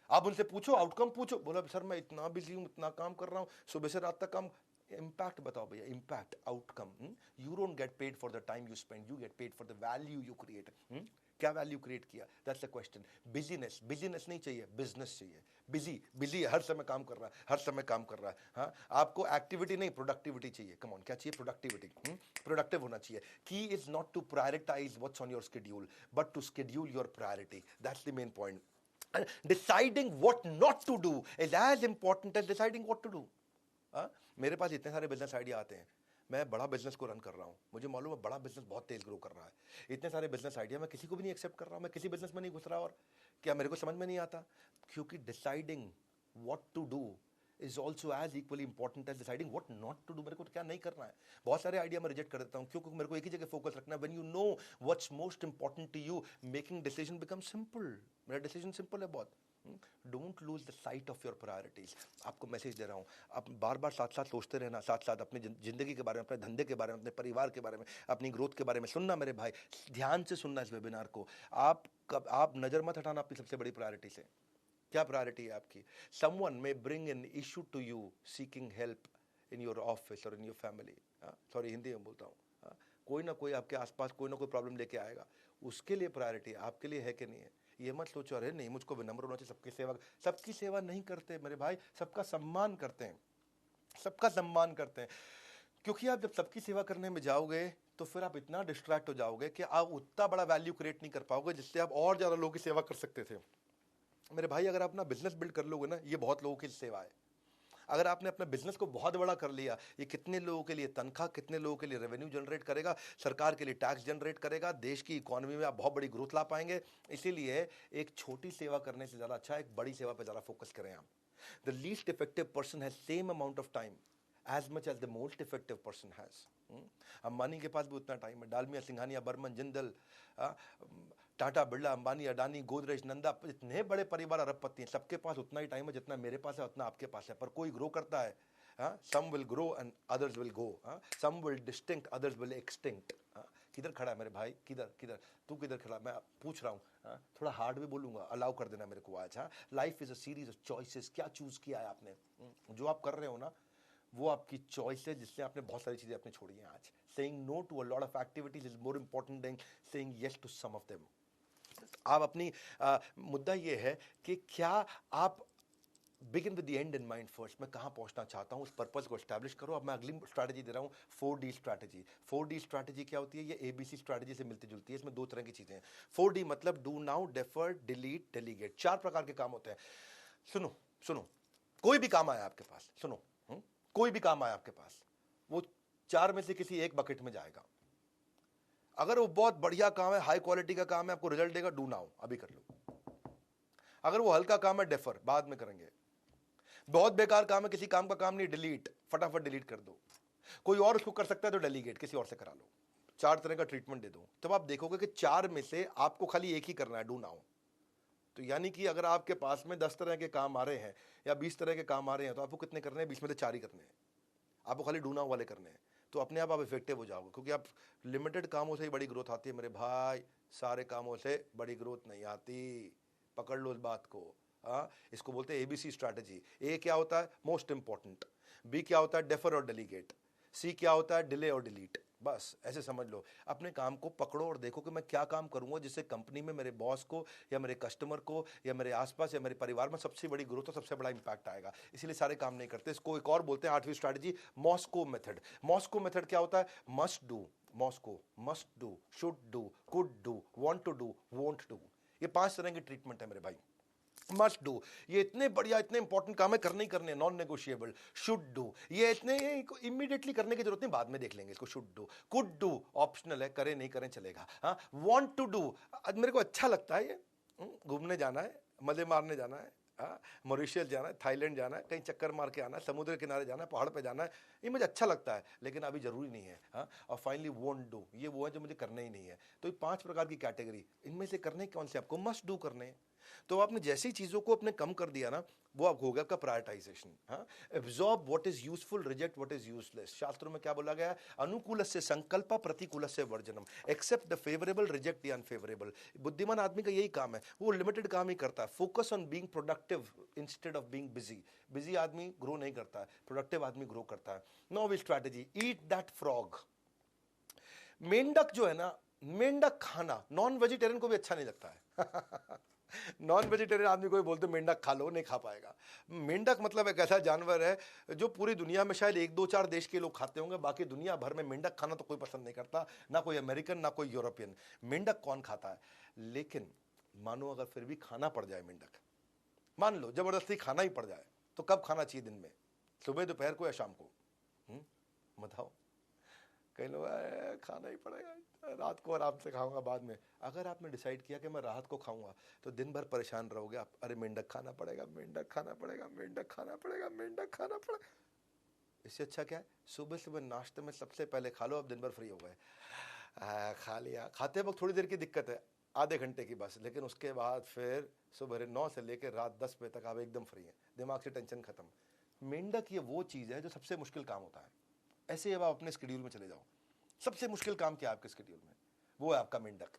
आप उनसे पूछो, आउटकम पूछो, बोला सर मैं इतना बिजी हूं, इतना काम कर रहा हूं, सुबह से रात तक काम। इम्पैक्ट बताओ भैया, impact, outcome. You don't get paid for the time you spend, you get paid for the value you create. क्या वैल्यू क्रिएट किया, that's the question. Business, business नहीं चाहिए, बिजनेस चाहिए। बिजी, बिजी है, हर समय काम कर रहा है, हर समय काम कर रहा है। हाँ, आपको एक्टिविटी नहीं, प्रोडक्टिविटी चाहिए। कम ऑन, क्या चाहिए? प्रोडक्टिविटी। प्रोडक्टिव होना चाहिए। Key is not to prioritise what's on your schedule, but to schedule your priority. That's the main point. Deciding what not to do is as important as deciding what to do. मेरे पास इतने सारे business idea आते हैं, मैं बड़ा business को run कर रहा हूं, मुझे मालूम है बड़ा बिजनेस बहुत तेज ग्रो कर रहा है। इतने सारे बिजनेस आइडिया मैं किसी को भी नहीं एक्सेप्ट कर रहा हूं, मैं किसी बिजनेस में नहीं घुस रहा, और क्या मेरे को समझ में नहीं आता? क्योंकि deciding what to do is also as equally important as deciding what not to do. मेरे को क्या नहीं करना है। बहुत सारे आइडिया मैं रिजेक्ट कर देता हूं, क्योंकि मेरे को एक ही जगह फोकस रखना है। When you know what's most important to you, making decision become simple. मेरा डिसीजन सिंपल है बहुत। Don't lose the sight of your priorities. आपको मैसेज दे रहा हूं, आप बार बार साथ साथ सोचते रहना, साथ साथ अपनी जिंदगी के बारे में, अपने धंधे के बारे में, अपने परिवार के बारे में, अपनी ग्रोथ के बारे में सुनना। मेरे भाई, ध्यान से सुनना इस वेबिनार को। आप नजर मत हटाना अपनी सबसे बड़ी प्रायोरिटी से। क्या प्रायोरिटी है आपकी? Someone may bring an issue to you seeking help in your office और in your family. Sorry, Hindi में बोलता हूँ। कोई ना कोई आपके आसपास कोई ना कोई प्रॉब्लम लेके आएगा, उसके लिए प्रायोरिटी है, आपके लिए है कि नहीं है? ये मत सोचो अरे नहीं मुझको विनम्र होना चाहिए, सबकी सेवा। सबकी सेवा नहीं करते मेरे भाई, सबका सम्मान करते हैं, सबका सम्मान करते हैं। क्योंकि आप जब सबकी सेवा करने में जाओगे तो फिर आप इतना डिस्ट्रैक्ट हो जाओगे कि आप उतना बड़ा वैल्यू क्रिएट नहीं कर पाओगे जिससे आप और ज्यादा लोगों की सेवा कर सकते थे। मेरे भाई, अगर आप अपना बिजनेस बिल्ड कर लोगे ना, ये बहुत लोगों की सेवा है। अगर आपने अपने बिजनेस को बहुत बड़ा कर लिया, ये कितने लोगों के लिए तनख्वाह, कितने लोगों के लिए रेवेन्यू जनरेट करेगा, सरकार के लिए टैक्स जनरेट करेगा, देश की इकोनॉमी में आप बहुत बड़ी ग्रोथ ला पाएंगे। इसीलिए एक छोटी सेवा करने से ज़्यादा अच्छा एक बड़ी सेवा पर ज़्यादा फोकस करें आप। The least effective person has same amount of time as much as the most effective person has. Ambani के पास भी उतना टाइम है, डालमिया, सिंघानिया, बर्मन, जिंदल, टाटा, बिरला, अंबानी, अडानी, गोदरेज, नंदा, इतने बड़े परिवार अरबपति हैं, सबके पास उतना ही टाइम है जितना मेरे पास है, उतना आपके पास है। पर कोई ग्रो करता है, some will grow and others will go, some will distinct, others will extinct. किधर खड़ा है मेरे भाई, किधर किधर तू किधर खड़ा, मैं पूछ रहा हूँ। थोड़ा हार्ड भी बोलूंगा, अलाउ कर देना मेरे को आज। Life is a series of choices. क्या चूज किया है आपने? जो आप कर रहे हो ना, वो आपकी चॉइस है, जिससे आपने बहुत सारी चीजें अपने छोड़ी हैं आज। Saying no to a lot of activities is more important than saying yes to some of them. आप अपनी मुद्दा ये है कि क्या आप begin with the end in mind first. मैं कहां पहुंचना चाहता हूं, उस पर्पस को एस्टैब्लिश करो। अब मैं अगली स्ट्रैटेजी दे रहा हूं, 4D स्ट्रैटेजी। 4D स्ट्रैटेजी क्या होती है? ये ABC स्ट्रैटेजी से मिलती जुलती है। इसमें दो तरह की चीजें हैं। 4D मतलब do now, defer, delete, delegate. 4 प्रकार के काम होते हैं। सुनो सुनो, कोई भी काम आया आपके पास, सुनो, कोई भी काम आया आपके पास, वो 4 में से किसी एक बकेट में जाएगा। अगर वो बहुत बढ़िया काम है, हाई क्वालिटी का काम है, आपको रिजल्ट देगा, डू नाउ, अभी कर लो। अगर वो हल्का काम है, डेफर, बाद में करेंगे। बहुत बेकार काम है, किसी काम का काम नहीं, डिलीट, फटाफट डिलीट कर दो। कोई और उसको कर सकता है तो डेलीगेट, किसी और से करा लो। 4 तरह का ट्रीटमेंट दे दो। तब आप देखोगे कि 4 में से आपको खाली एक ही करना है, डू नाउ। तो यानी कि अगर आपके पास में 10 तरह के काम आ रहे हैं या 20 तरह के काम आ रहे हैं, तो आपको कितने करने हैं? 20 में से 4 ही करने हैं। आपको खाली डू नाउ वाले करने हैं। तो अपने आप इफेक्टिव हो जाओगे, क्योंकि आप लिमिटेड कामों से ही बड़ी ग्रोथ आती है मेरे भाई, सारे कामों से बड़ी ग्रोथ नहीं आती। पकड़ लो इस बात को। इसको बोलते हैं ABC स्ट्रैटेजी। ए क्या होता है? Most important. बी क्या होता है? डेफर और डेलीगेट। सी क्या होता है? डिले और डिलीट। बस ऐसे समझ लो। अपने काम को पकड़ो और देखो कि मैं क्या काम करूंगा जिससे कंपनी में मेरे बॉस को या मेरे कस्टमर को या मेरे आसपास या मेरे परिवार में सबसे बड़ी ग्रोथ और सबसे बड़ा इंपैक्ट आएगा। इसीलिए सारे काम नहीं करते। इसको एक और बोलते हैं 8वीं strategy, Moscow method. Moscow method क्या होता है? Must do, Moscow, must do, should do, could do, want to do, won't do. ये 5 तरह की ट्रीटमेंट है मेरे भाई। मस्ट डू, ये इतने बढ़िया, इतने इंपॉर्टेंट काम है, करने ही करने, नॉन नेगोशिएबल। शुड डू, ये इतने इमीडिएटली करने की जरूरत नहीं, बाद में देख लेंगे इसको। Should do. Could do optional है, करें नहीं करें चलेगा। वांट टू डू, मेरे को अच्छा लगता है ये, घूमने जाना है, मजे मारने जाना है, मॉरिशस जाना है, थाईलैंड जाना है, कहीं चक्कर मार के आना है, समुद्र किनारे जाना है, पहाड़ पे जाना है, ये मुझे अच्छा लगता है, लेकिन अभी जरूरी नहीं है। और फाइनली वोंट डू, ये वो है जो मुझे करना ही नहीं है। तो ये 5 प्रकार की कैटेगरी, इनमें से करने कौन से? आपको मस्ट डू करने। तो आपने जैसी चीजों को अपने कम कर दिया ना, वो आप हो गया आपका prioritisation. Absorb what is useful, reject what is useless. शास्त्रों में क्या बोला गया है? अनुकूलस्य संकल्प, प्रतिकूलस्य वर्जनम। Accept the favourable, reject the unfavourable. बुद्धिमान आदमी का यही काम है, वो लिमिटेड काम ही करता है। Focus on being productive instead of being busy. Busy आदमी ग्रो नहीं करता है, प्रोडक्टिव आदमी ग्रो करता है। नौवीं स्ट्रैटेजी, ईट दैट फ्रॉग। मेंढक जो है ना, मेंढक खाना नॉन वेजिटेरियन को भी अच्छा नहीं लगता है। नॉन वेजिटेरियन आदमी को भी बोलते मेंढक खा लो, नहीं खा पाएगा। मेंढक मतलब एक ऐसा जानवर है जो पूरी दुनिया में शायद 1-2-4 देश के लोग खाते होंगे, बाकी दुनिया भर में मेंढक खाना तो कोई पसंद नहीं करता, ना कोई अमेरिकन ना कोई यूरोपियन। मेंढक कौन खाता है? लेकिन मानो अगर फिर भी खाना पड़ जाए मेंढक, मान लो जबरदस्ती खाना ही पड़ जाए, तो कब खाना चाहिए? दिन में, सुबह, दोपहर को या शाम को? बताओ। कई लोग खाना ही पड़ेगा, रात को आराम से खाऊंगा बाद में। अगर आपने डिसाइड किया कि मैं रात को खाऊंगा, तो दिन भर परेशान रहोगे आप। अरे मेंढक खाना पड़ेगा, मेंढक खाना पड़ेगा, मेंढक खाना पड़ेगा, मेंढक खाना पड़ेगा। इससे अच्छा क्या है? सुबह सुबह नाश्ते में सबसे पहले खा लो, अब दिन भर फ्री हो गए। खा लिया, खाते वक्त थोड़ी देर की दिक्कत है, आधे घंटे की बस, लेकिन उसके बाद फिर सुबह 9 से लेकर रात 10 बजे तक आप एकदम फ्री हैं, दिमाग से टेंशन खत्म। मेंढक ये वो चीज़ है जो सबसे मुश्किल काम होता है। ऐसे अब आप अपने स्केड्यूल में चले जाओ, सबसे मुश्किल काम क्या है आपके स्केड्यूल में? वो है आपका मेंढक।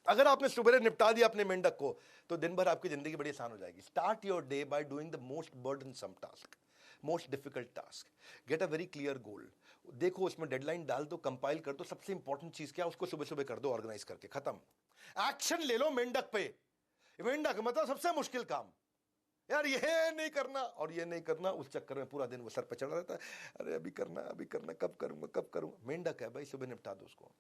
अगर आपने सुबह निपटा दिया अपने मेंढक को, तो दिन भर आपकी जिंदगी बड़ी आसान हो जाएगी। Start your day by doing the most burdensome task, most difficult task. Get a very clear goal. देखो उसमें डेडलाइन डाल दो, कंपाइल कर दो, सबसे इंपॉर्टेंट चीज क्या, उसको सुबह सुबह कर दो, ऑर्गेनाइज करके, खत्म। एक्शन ले लो मेंढक पे। मेंढक मतलब सबसे मुश्किल काम, यार ये नहीं करना और ये नहीं करना, उस चक्कर में पूरा दिन वो सर पे चढ़ा रहता है, अरे अभी करना, कब करूंगा। मेंढक है भाई, सुबह निपटा दो उसको।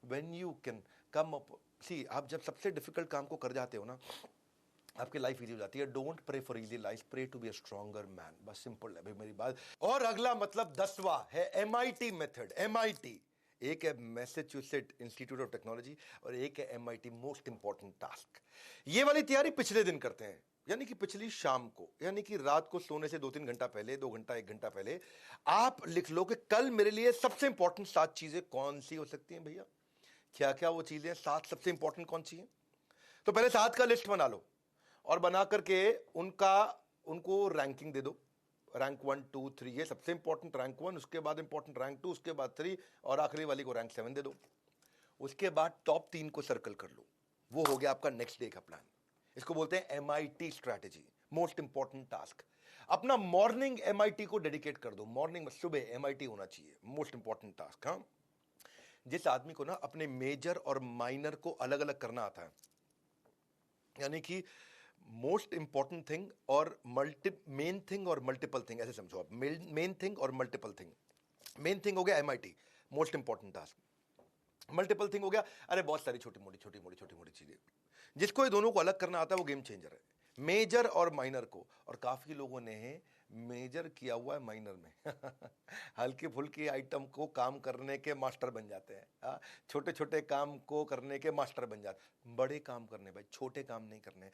When you can come up, see आप जब सबसे डिफिकल्ट काम को कर जाते हो ना, आपकी लाइफ इजी हो जाती है। Don't pray for easy life, pray to be a stronger man. बस सिंपल है भाई मेरी बात। और अगला मतलब 10वां है MIT मेथड। MIT, एक है मैसेच्यूसेट इंस्टीट्यूट ऑफ टेक्नोलॉजी और एक है MIT मोस्ट इंपॉर्टेंट टास्क। ये वाली तैयारी पिछले दिन करते हैं, यानी कि पिछली शाम को, यानी कि रात को सोने से 2-3 घंटा पहले, 2 घंटा 1 घंटा पहले आप लिख लो कि कल मेरे लिए सबसे इंपॉर्टेंट 7 चीजें कौन सी हो सकती हैं भैया। क्या क्या वो चीजें, 7 सबसे इंपॉर्टेंट कौन सी हैं। तो पहले 7 का लिस्ट बना लो और बना करके उनको रैंकिंग दे दो। रैंक 1 2 3, ये सबसे इंपॉर्टेंट रैंक 1, उसके बाद इंपॉर्टेंट रैंक 2, उसके बाद 3 और आखिरी वाली को रैंक 7 दे दो। उसके बाद टॉप 3 को सर्कल कर लो। वो हो गया आपका नेक्स्ट डे का प्लान। इसको बोलते हैं MIT strategy, most important task. अपना मॉर्निंग MIT को डेडिकेट कर दो। मॉर्निंग में सुबह MIT होना चाहिए, मोस्ट इंपॉर्टेंट टास्क। हाँ, जिस आदमी को ना अपने मेजर और माइनर को अलग अलग करना आता है, यानी कि मोस्ट इंपॉर्टेंट थिंग और मेन थिंग और मल्टीपल थिंग, ऐसे समझो आप। मेन थिंग और मल्टीपल थिंग। मेन थिंग हो गया MIT most important task, multiple thing हो गया अरे बहुत सारी छोटी मोटी चीजें। जिसको ये दोनों को अलग करना आता है वो गेम चेंजर है, मेजर और माइनर को। और काफी लोगों ने मेजर किया हुआ है माइनर में हल्की फुल्की आइटम को काम करने के मास्टर बन जाते हैं, छोटे छोटे काम को करने के मास्टर बन जाते हैं। बड़े काम करने भाई, छोटे काम नहीं करने।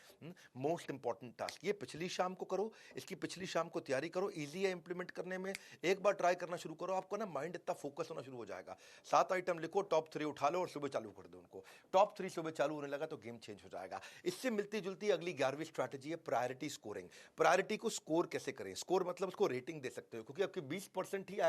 मोस्ट इंपॉर्टेंट टास्क ये पिछली शाम को करो, इसकी पिछली शाम को तैयारी करो। इजी है इंप्लीमेंट करने में, एक बार ट्राई करना शुरू करो, आपको ना माइंड इतना फोकस होना शुरू हो जाएगा। 7 आइटम लिखो, टॉप 3 उठा लो और सुबह चालू कर दो उनको। टॉप 3 सुबह चालू होने लगा तो गेम चेंज हो जाएगा। इससे मिलती जुलती अगली 11वीं स्ट्रैटेजी है प्रायोरिटी स्कोरिंग। प्रायोरिटी को स्कोर कैसे करें। स्कोर मतलब उसको रेटिंग दे सकते हो, क्योंकि आपके 20% ही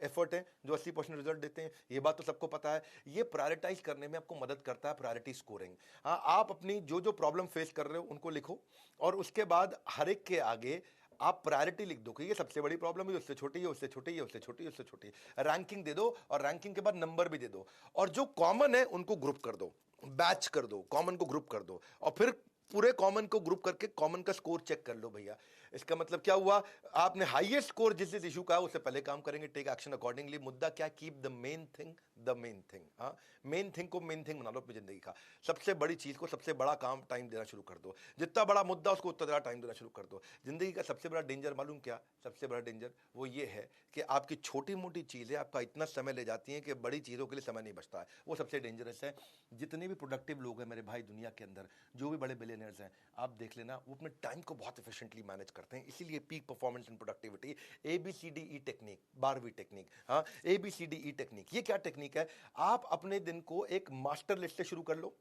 एफर्ट है जो 80% रिजल्ट देते हैं, ये बात तो सबको पता है। ये प्रायोरिटाइज करने में आपको मदद करता है प्रायोरिटी स्कोरिंग। हाँ, आप अपनी जो जो प्रॉब्लम फेस कर रहे हो उनको लिखो और उसके बाद हर एक के आगे आप प्रायोरिटी लिख दो कि ये सबसे बड़ी प्रॉब्लम है, उससे छोटी है, उससे छोटी है, उससे छोटी है, उससे छोटी है। रैंकिंग दे दो और रैंकिंग के बाद नंबर भी दे दो। और जो कॉमन है उनको ग्रुप कर दो, बैच कर दो, कॉमन को ग्रुप कर दो और फिर पूरे कॉमन को ग्रुप करके कॉमन का स्कोर चेक कर लो भैया। इसका मतलब क्या हुआ, आपने हाईएस्ट स्कोर जिस जिस इशू का है उससे पहले काम करेंगे, टेक एक्शन अकॉर्डिंगली। मुद्दा क्या, keep the main thing the main thing. हाँ, मेन थिंग को मेन थिंग बना लो अपनी जिंदगी का। सबसे बड़ी चीज को सबसे बड़ा काम टाइम देना शुरू कर दो। जितना बड़ा मुद्दा उसको उतना ज्यादा टाइम देना शुरू कर दो। जिंदगी का सबसे बड़ा डेंजर मालूम क्या, सबसे बड़ा डेंजर वो ये है कि आपकी छोटी मोटी चीजें आपका इतना समय ले जाती हैं कि बड़ी चीजों के लिए समय नहीं बचता है। वो सबसे डेंजरस है। जितने भी प्रोडक्टिव लोग हैं मेरे भाई दुनिया के अंदर, जो भी बड़े बिलियनर्स हैं, आप देख लेना वो अपने टाइम को बहुत एफिशिएंटली मैनेज करते हैं। इसीलिए peak performance and productivity, ABCDE technique, 12वीं टेक्निक। हाँ, ABCDE टेक्निक। ये क्या टेक्निक है, आप अपने दिन को एक मास्टर लिस्ट से शुरू कर लो।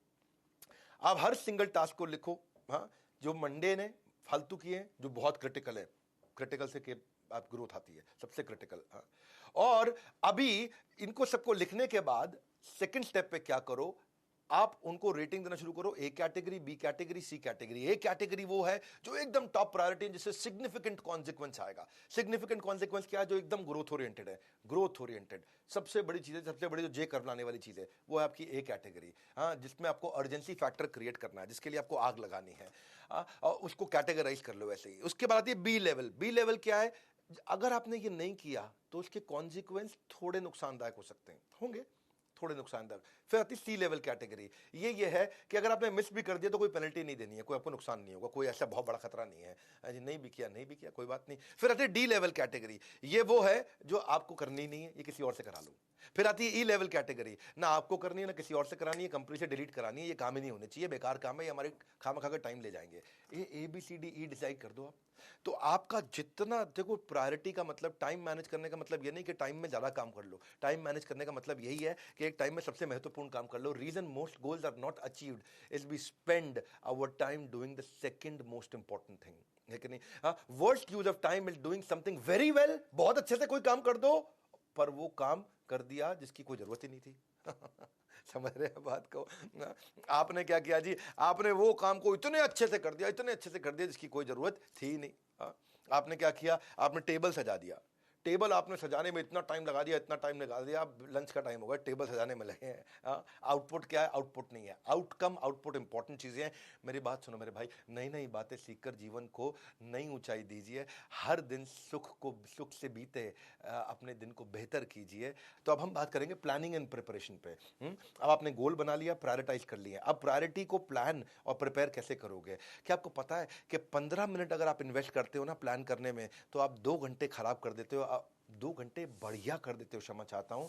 आप हर सिंगल टास्क को लिखो। हाँ, जो मंडे ने फालतू किए, जो बहुत क्रिटिकल है, क्रिटिकल से के आप ग्रोथ आती है, सबसे क्रिटिकल। हाँ, और अभी इनको सबको लिखने के बाद सेकंड स्टेप पे क्या करो, आप उनको रेटिंग देना शुरू करो। A category, B category, C category. A category वो है जो एकदम टॉप प्रायोरिटी है, जिससे सिग्निफिकेंट कॉन्सिक्वेंस आएगा। सिग्निफिकेंट कॉन्सिक्वेंस क्या है, जो एकदम ग्रोथ ओरिएंटेड है। ग्रोथ ओरिएंटेड सबसे बड़ी चीज है, सबसे बड़ी जो जे कर्व लाने वाली चीज है वो है आपकी A कैटेगरी। हाँ, जिसमें आपको अर्जेंसी फैक्टर क्रिएट करना है, जिसके लिए आपको आग लगानी है। और उसको कैटेगराइज कर लो वैसे ही। उसके बाद आती है B लेवल। B लेवल क्या है, अगर आपने ये नहीं किया तो उसके कॉन्सिक्वेंस थोड़े नुकसानदायक हो सकते हैं, होंगे थोड़े नुकसानदायक। फिर आती C लेवल कैटेगरी। ये है कि अगर आपने मिस भी कर दिया तो कोई पेनल्टी नहीं देनी है, कोई आपको नुकसान नहीं होगा, कोई ऐसा बहुत बड़ा खतरा नहीं है। नहीं भी किया कोई बात नहीं। फिर आती है D लेवल कैटेगरी। ये वो है जो आपको करनी नहीं है, ये किसी और से करा लो। फिर आती है E लेवल कैटेगरी, ना आपको करनी है ना किसी और से करानी है, कंपनी से डिलीट करानी है, ये काम ही नहीं होने चाहिए, बेकार काम है, ये हमारे खामा खा टाइम ले जाएंगे। ये ABCDE डिसाइड कर दो आप। तो आपका जितना, देखो प्रायोरिटी का मतलब, टाइम मैनेज करने का मतलब ये नहीं कि टाइम में ज्यादा काम कर लो। टाइम मैनेज करने का मतलब यही है कि एक टाइम में सबसे महत्वपूर्ण काम कर लो। Reason most goals are not achieved is we spend our time doing the second most important thing, है कि नहीं। हाँ, worst use of time is doing something very well. बहुत अच्छे से कोई काम कर दो पर वो काम कर दिया जिसकी कोई जरूरत ही नहीं थी। समझ रहे हैं बात को। आपने क्या किया जी, आपने वो काम को इतने अच्छे से कर दिया जिसकी कोई जरूरत थी नहीं। आपने क्या किया, आपने टेबल सजा दिया। टेबल आपने सजाने में इतना टाइम लगा दिया, इतना टाइम लगा दिया, अब लंच का टाइम होगा, टेबल सजाने में लगे हैं। आउटपुट क्या है? आउटपुट नहीं है। आउटकम, आउटपुट इंपॉर्टेंट चीज़ें हैं। मेरी बात सुनो मेरे भाई, नई नई बातें सीखकर जीवन को नई ऊंचाई दीजिए। हर दिन सुख से बीते, अपने दिन को बेहतर कीजिए। तो अब हम बात करेंगे प्लानिंग एंड प्रिपरेशन पे। अब आपने गोल बना लिया, प्रायोरिटाइज कर लिया, अब प्रायोरिटी को प्लान और प्रिपेयर कैसे करोगे? क्या आपको पता है कि 15 मिनट अगर आप इन्वेस्ट करते हो ना प्लान करने में, तो आप 2 घंटे खराब कर देते हो, 2 घंटे बढ़िया कर देते हो, क्षमा चाहता हूं,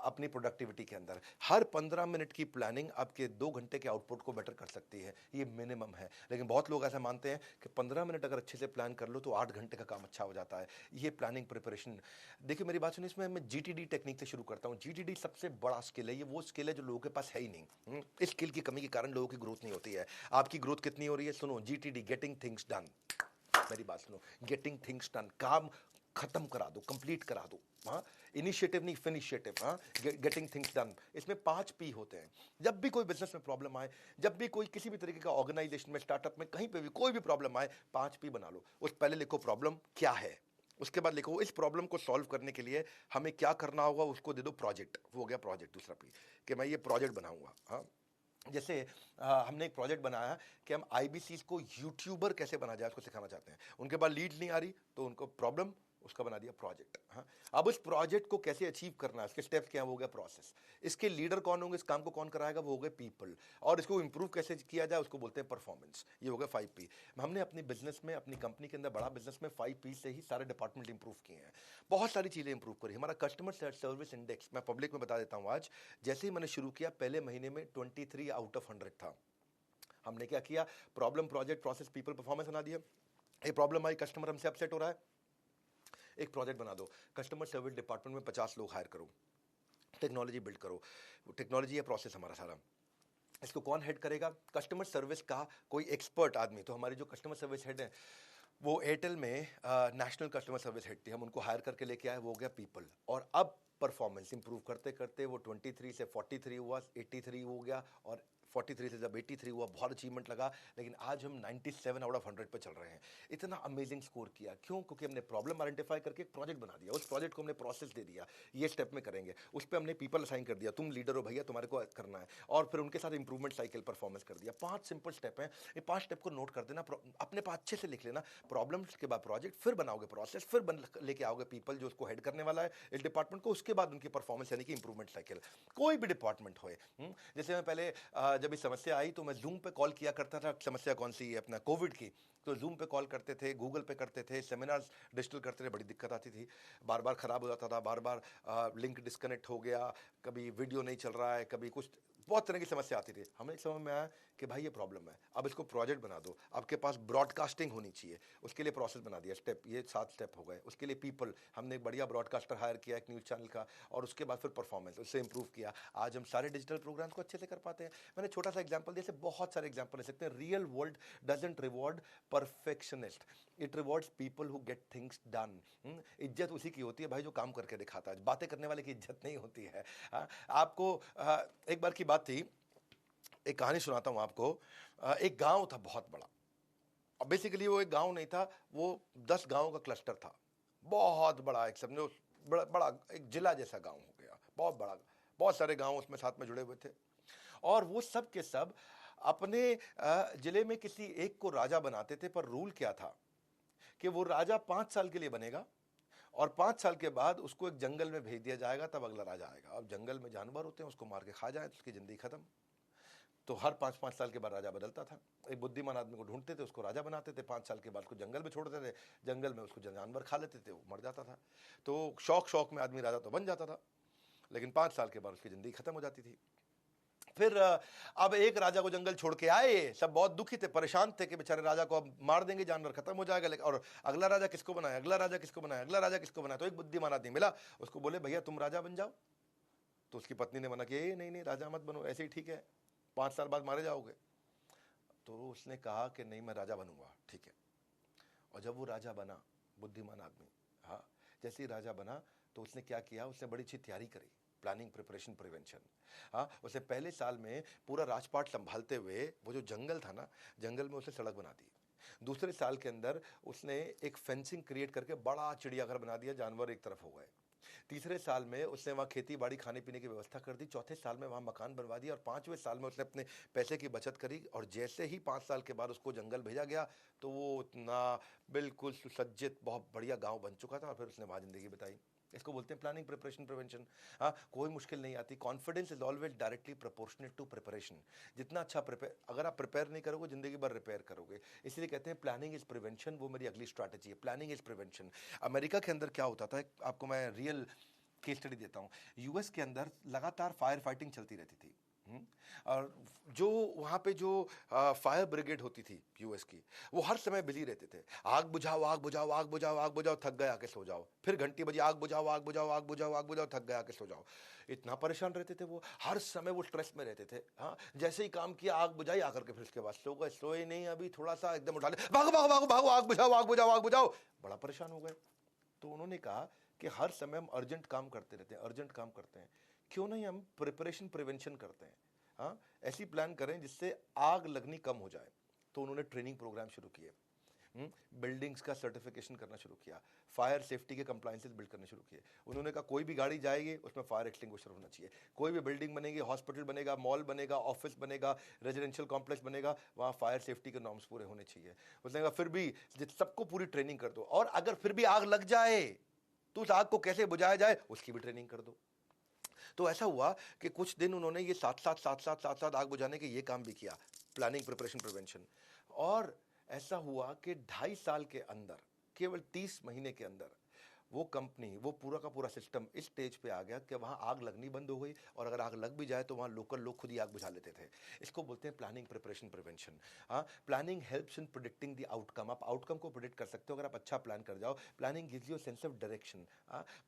अपनी प्रोडक्टिविटी के अंदर। हर 15 मिनट की प्लानिंग आपके 2 घंटे के आउटपुट को बेटर कर सकती है। ये मिनिमम है, लेकिन बहुत लोग ऐसा मानते हैं कि 15 मिनट अगर अच्छे से प्लान कर लो तो 8 घंटे का काम अच्छा हो जाता है। ये प्लानिंग प्रिपरेशन। देखिए मेरी बात सुनिए, इसमें मैं जीटीडी टेक्निक से शुरू करता हूं। जीटीडी सबसे बड़ा स्किल है, ये वो स्किल है जो लोगों के पास है ही नहीं। इस स्किल की कमी के कारण लोगों की ग्रोथ नहीं होती है। आपकी ग्रोथ कितनी हो रही है? सुनो, जीटीडी, गेटिंग थिंग्स डन। मेरी बात सुनो, गेटिंग थिंग्स डन, काम खत्म करा दो, कंप्लीट करा दो। हाँ, इनिशिएटिव नहीं, फिनिशिएटिव। हाँ, गेटिंग थिंग्स डन। इसमें 5 पी होते हैं। जब भी कोई बिजनेस में प्रॉब्लम आए, जब भी कोई किसी भी तरीके का ऑर्गेनाइजेशन में, स्टार्टअप में, कहीं पे भी कोई भी प्रॉब्लम आए, 5 पी बना लो। उस पहले लिखो प्रॉब्लम क्या है, उसके बाद लिखो इस प्रॉब्लम को सॉल्व करने के लिए हमें क्या करना होगा, उसको दे दो प्रोजेक्ट। वो हो गया प्रोजेक्ट। दूसरा पी कि मैं ये प्रोजेक्ट बनाऊंगा। हाँ, जैसे हमने एक प्रोजेक्ट बनाया कि हम आईबीसी को यूट्यूबर कैसे बना जाए, उसको सिखाना चाहते हैं। उनके पास लीड नहीं आ रही, तो उनको प्रॉब्लम, उसका बना दिया प्रोजेक्ट। हाँ, अब उस प्रोजेक्ट को कैसे अचीव करना है, उसके स्टेप्स क्या, वो हो गया प्रोसेस। इसके लीडर कौन होंगे, इस काम को कौन कराएगा, वो हो गए पीपल। और इसको इंप्रूव कैसे किया जाए, उसको बोलते हैं परफॉर्मेंस। ये हो गया 5 पी। हमने अपनी बिजनेस में, अपनी कंपनी के अंदर, बड़ा बिजनेस में 5 पी से ही सारे डिपार्टमेंट इंप्रूव किए हैं। बहुत सारी चीजें इंप्रूव करी। हमारा कस्टमर सर्विस इंडेक्स मैं पब्लिक में बता देता हूं आज। जैसे ही मैंने शुरू किया, पहले महीने में 23 आउट ऑफ 100 था। हमने क्या किया? Problem, project, process, people, performance बना दिया। एक प्रॉब्लम आई, कस्टमर हमसे अपसेट हो रहा है, एक प्रोजेक्ट बना दो, कस्टमर सर्विस डिपार्टमेंट में 50 लोग हायर करो, टेक्नोलॉजी बिल्ड करो। टेक्नोलॉजी है प्रोसेस हमारा सारा। इसको कौन हेड करेगा? कस्टमर सर्विस का कोई एक्सपर्ट आदमी। तो हमारी जो कस्टमर सर्विस हेड है, वो एयरटेल में नेशनल कस्टमर सर्विस हेड थी, हम उनको हायर करके लेके आए, वो हो गया पीपल। और अब परफॉर्मेंस इंप्रूव करते करते वो 23 से 43 हुआ, 83 हो गया, और 43 से जब 83 हुआ, बहुत अचीवमेंट लगा। लेकिन आज हम 97 आउट ऑफ 100 पे चल रहे हैं। इतना अमेजिंग स्कोर किया, क्यों? क्योंकि हमने प्रॉब्लम आइडेंटिफाई करके एक प्रोजेक्ट बना दिया, उस प्रोजेक्ट को हमने प्रोसेस दे दिया, ये स्टेप में करेंगे, उस पर हमने पीपल असाइन कर दिया, तुम लीडर हो भैया, तुम्हारे को करना है, और फिर उनके साथ इंप्रूवमेंट साइकिल परफॉर्मेंस कर दिया। 5 सिंपल स्टेप हैं, ये 5 स्टेप को नोट कर देना, अपने पास अच्छे से लिख लेना। प्रॉब्लम्स के बाद प्रोजेक्ट, फिर बनाओगे प्रोसेस, फिर लेके आओगे पीपल जो उसको हेड करने वाला है इस डिपार्टमेंट को, उसके बाद उनकी परफॉर्मेंस यानी कि इंप्रूवमेंट साइकिल। कोई भी डिपार्टमेंट हो। जैसे मैं पहले जब इस समस्या आई तो मैं जूम पे कॉल किया करता था। समस्या कौन सी है? अपना कोविड की। तो जूम पे कॉल करते थे, गूगल पे करते थे, सेमिनार्स डिजिटल करते थे, बड़ी दिक्कत आती थी, बार बार खराब हो जाता था, बार बार लिंक डिस्कनेक्ट हो गया, कभी वीडियो नहीं चल रहा है, कभी कुछ, बहुत तरह की समस्या आती थी। हमें समझ में आया कि भाई ये प्रॉब्लम है, अब इसको प्रोजेक्ट बना दो। आपके पास ब्रॉडकास्टिंग होनी चाहिए, उसके लिए प्रोसेस बना दिया, स्टेप, ये 7 स्टेप हो गए। उसके लिए पीपल, हमने एक बढ़िया ब्रॉडकास्टर हायर किया एक न्यूज़ चैनल का, और उसके बाद फिर परफॉर्मेंस, उससे इंप्रूव किया। आज हम सारे डिजिटल प्रोग्राम्स को अच्छे से कर पाते हैं। मैंने छोटा सा एग्जाम्पल दिया, बहुत सारे एग्जाम्पल ले सकते हैं। Real world doesn't reward perfectionist, it rewards people who get things done. इज्जत उसी की होती है भाई जो काम करके दिखाता है, बातें करने वाले की इज्जत नहीं होती है। आपको एक बार की बात थी, एक कहानी सुनाता हूं आपको। एक गांव था बहुत बड़ा। अब बेसिकली वो एक गांव नहीं था, वो 10 गांवों का क्लस्टर था, बहुत बड़ा। एक समझो बड़ा बड़ा एक जिला जैसा गांव हो गया, बहुत बड़ा। बहुत सारे गांव उसमें साथ में जुड़े हुए थे, और वो सब के सब अपने जिले में किसी एक को राजा बनाते थे। पर रूल क्या था कि वो राजा 5 साल के लिए बनेगा, और 5 साल के बाद उसको एक जंगल में भेज दिया जाएगा, तब अगला राजा आएगा। अब जंगल में जानवर होते हैं, उसको मार के खा जाए तो उसकी जिंदगी खत्म। तो हर 5-5 साल के बाद राजा बदलता था। एक बुद्धिमान आदमी को ढूंढते थे, उसको राजा बनाते थे, 5 साल के बाद उसको जंगल में छोड़ते थे, जंगल में उसको जानवर खा लेते थे, वो मर जाता था। तो शौक शौक में आदमी राजा तो बन जाता था, लेकिन 5 साल के बाद उसकी जिंदगी खत्म हो जाती थी। फिर अब एक राजा को जंगल छोड़ के आए, सब बहुत दुखी थे, परेशान थे कि बेचारे राजा को अब मार देंगे, जानवर खत्म हो जाएगा। लेकिन और अगला राजा किसको बनाए, अगला राजा किसको बनाए, अगला राजा किसको बनाए? तो एक बुद्धिमान आदमी मिला, उसको बोले भैया तुम राजा बन जाओ। तो उसकी पत्नी ने मना किया, नहीं नहीं राजा मत बनो, ऐसे ही ठीक है, 5 साल बाद मारे जाओगे। तो उसने कहा कि नहीं मैं राजा बनूंगा, ठीक है। और जब वो राजा बना, बुद्धिमान आदमी, हाँ, जैसे ही राजा बना तो उसने क्या किया, उसने बड़ी अच्छी तैयारी करी, प्लानिंग, प्रिपरेशन, प्रिवेंशन। हाँ, उसने पहले साल में पूरा राजपाट संभालते हुए वो जो जंगल था ना, जंगल में उसने सड़क बना दी, दूसरे साल के अंदर उसने एक फेंसिंग क्रिएट करके बड़ा चिड़ियाघर बना दिया, जानवर एक तरफ हो गए। तीसरे साल में उसने वहाँ खेती बाड़ी खाने पीने की व्यवस्था कर दी। चौथे साल में वहाँ मकान बनवा दिया और पांचवें साल में उसने अपने पैसे की बचत करी और जैसे ही 5 साल के बाद उसको जंगल भेजा गया तो वो इतना बिल्कुल सुसज्जित बहुत बढ़िया गांव बन चुका था और फिर उसने वहाँ जिंदगी बिताई। इसको बोलते हैं प्लानिंग, प्रिपरेशन, प्रिवेंशन। हाँ, कोई मुश्किल नहीं आती। Confidence is always directly proportionate to preparation. जितना अच्छा प्रिपेयर, अगर आप प्रिपेयर नहीं करोगे जिंदगी भर रिपेयर करोगे। इसलिए कहते हैं प्लानिंग इज प्रिवेंशन। वो मेरी अगली स्ट्रैटेजी है, प्लानिंग इज प्रिवेंशन। अमेरिका के अंदर क्या होता था, आपको मैं रियल केस स्टडी देता हूं। यूएस के अंदर लगातार फायर फाइटिंग चलती रहती थी। और जो वहां पे जो फायर ब्रिगेड होती थी यूएस की, वो हर समय बिजी रहते थे। आग बुझाओ, आग बुझाओ, आग बुझाओ, आग बुझाओ, थक गए आके सो जाओ। फिर घंटी बजी, आग बुझाओ, आग बुझाओ, आग बुझाओ, आग बुझाओ, थक गए आके सो जाओ। इतना परेशान रहते थे वो, हर समय वो स्ट्रेस में रहते थे। हाँ, जैसे ही काम किया आग बुझाई, आकर के फिर उसके बाद सो गए। सोए नहीं, अभी थोड़ा सा एकदम उठा ले, भागो भागो भागो भागो, आग बुझाओ, आग बुझाओ, आग बुझाओ। बड़ा परेशान हो गए। तो उन्होंने कहा कि हर समय हम अर्जेंट काम करते रहते हैं, अर्जेंट काम करते हैं, क्यों नहीं हम प्रिपरेशन प्रिवेंशन करते हैं। हाँ, ऐसी प्लान करें जिससे आग लगनी कम हो जाए। तो उन्होंने ट्रेनिंग प्रोग्राम शुरू किए, बिल्डिंग्स का सर्टिफिकेशन करना शुरू किया, फायर सेफ्टी के कंप्लायंसेस बिल्ड करने शुरू किए। उन्होंने कहा कोई भी गाड़ी जाएगी उसमें फायर एक्सटिंग्विशर होना चाहिए, कोई भी बिल्डिंग बनेगी, हॉस्पिटल बनेगा, मॉल बनेगा, ऑफिस बनेगा, रेजिडेंशियल कॉम्प्लेक्स बनेगा, वहाँ फायर सेफ्टी के नॉर्म्स पूरे होने चाहिए। उसने कहा फिर भी सबको पूरी ट्रेनिंग कर दो, और अगर फिर भी आग लग जाए तो उस आग को कैसे बुझाया जाए उसकी भी ट्रेनिंग कर दो। तो ऐसा हुआ कि कुछ दिन उन्होंने ये साथ साथ आग बुझाने के ये काम भी किया, प्लानिंग, प्रिपरेशन, प्रिवेंशन। और ऐसा हुआ कि 2.5 साल के अंदर, केवल 30 महीने के अंदर वो कंपनी, वो पूरा का पूरा सिस्टम इस स्टेज पे आ गया कि वहां आग लगनी बंद हो गई, और अगर आग लग भी जाए तो वहां लोकल लोग खुद ही आग बुझा लेते थे। इसको बोलते हैं प्लानिंग, प्रिपरेशन, प्रिवेंशन। हाँ, planning helps in predicting the outcome. आप आउटकम को प्रिडिक्ट कर सकते हो अगर आप अच्छा प्लान कर जाओ। Planning gives you sense of direction.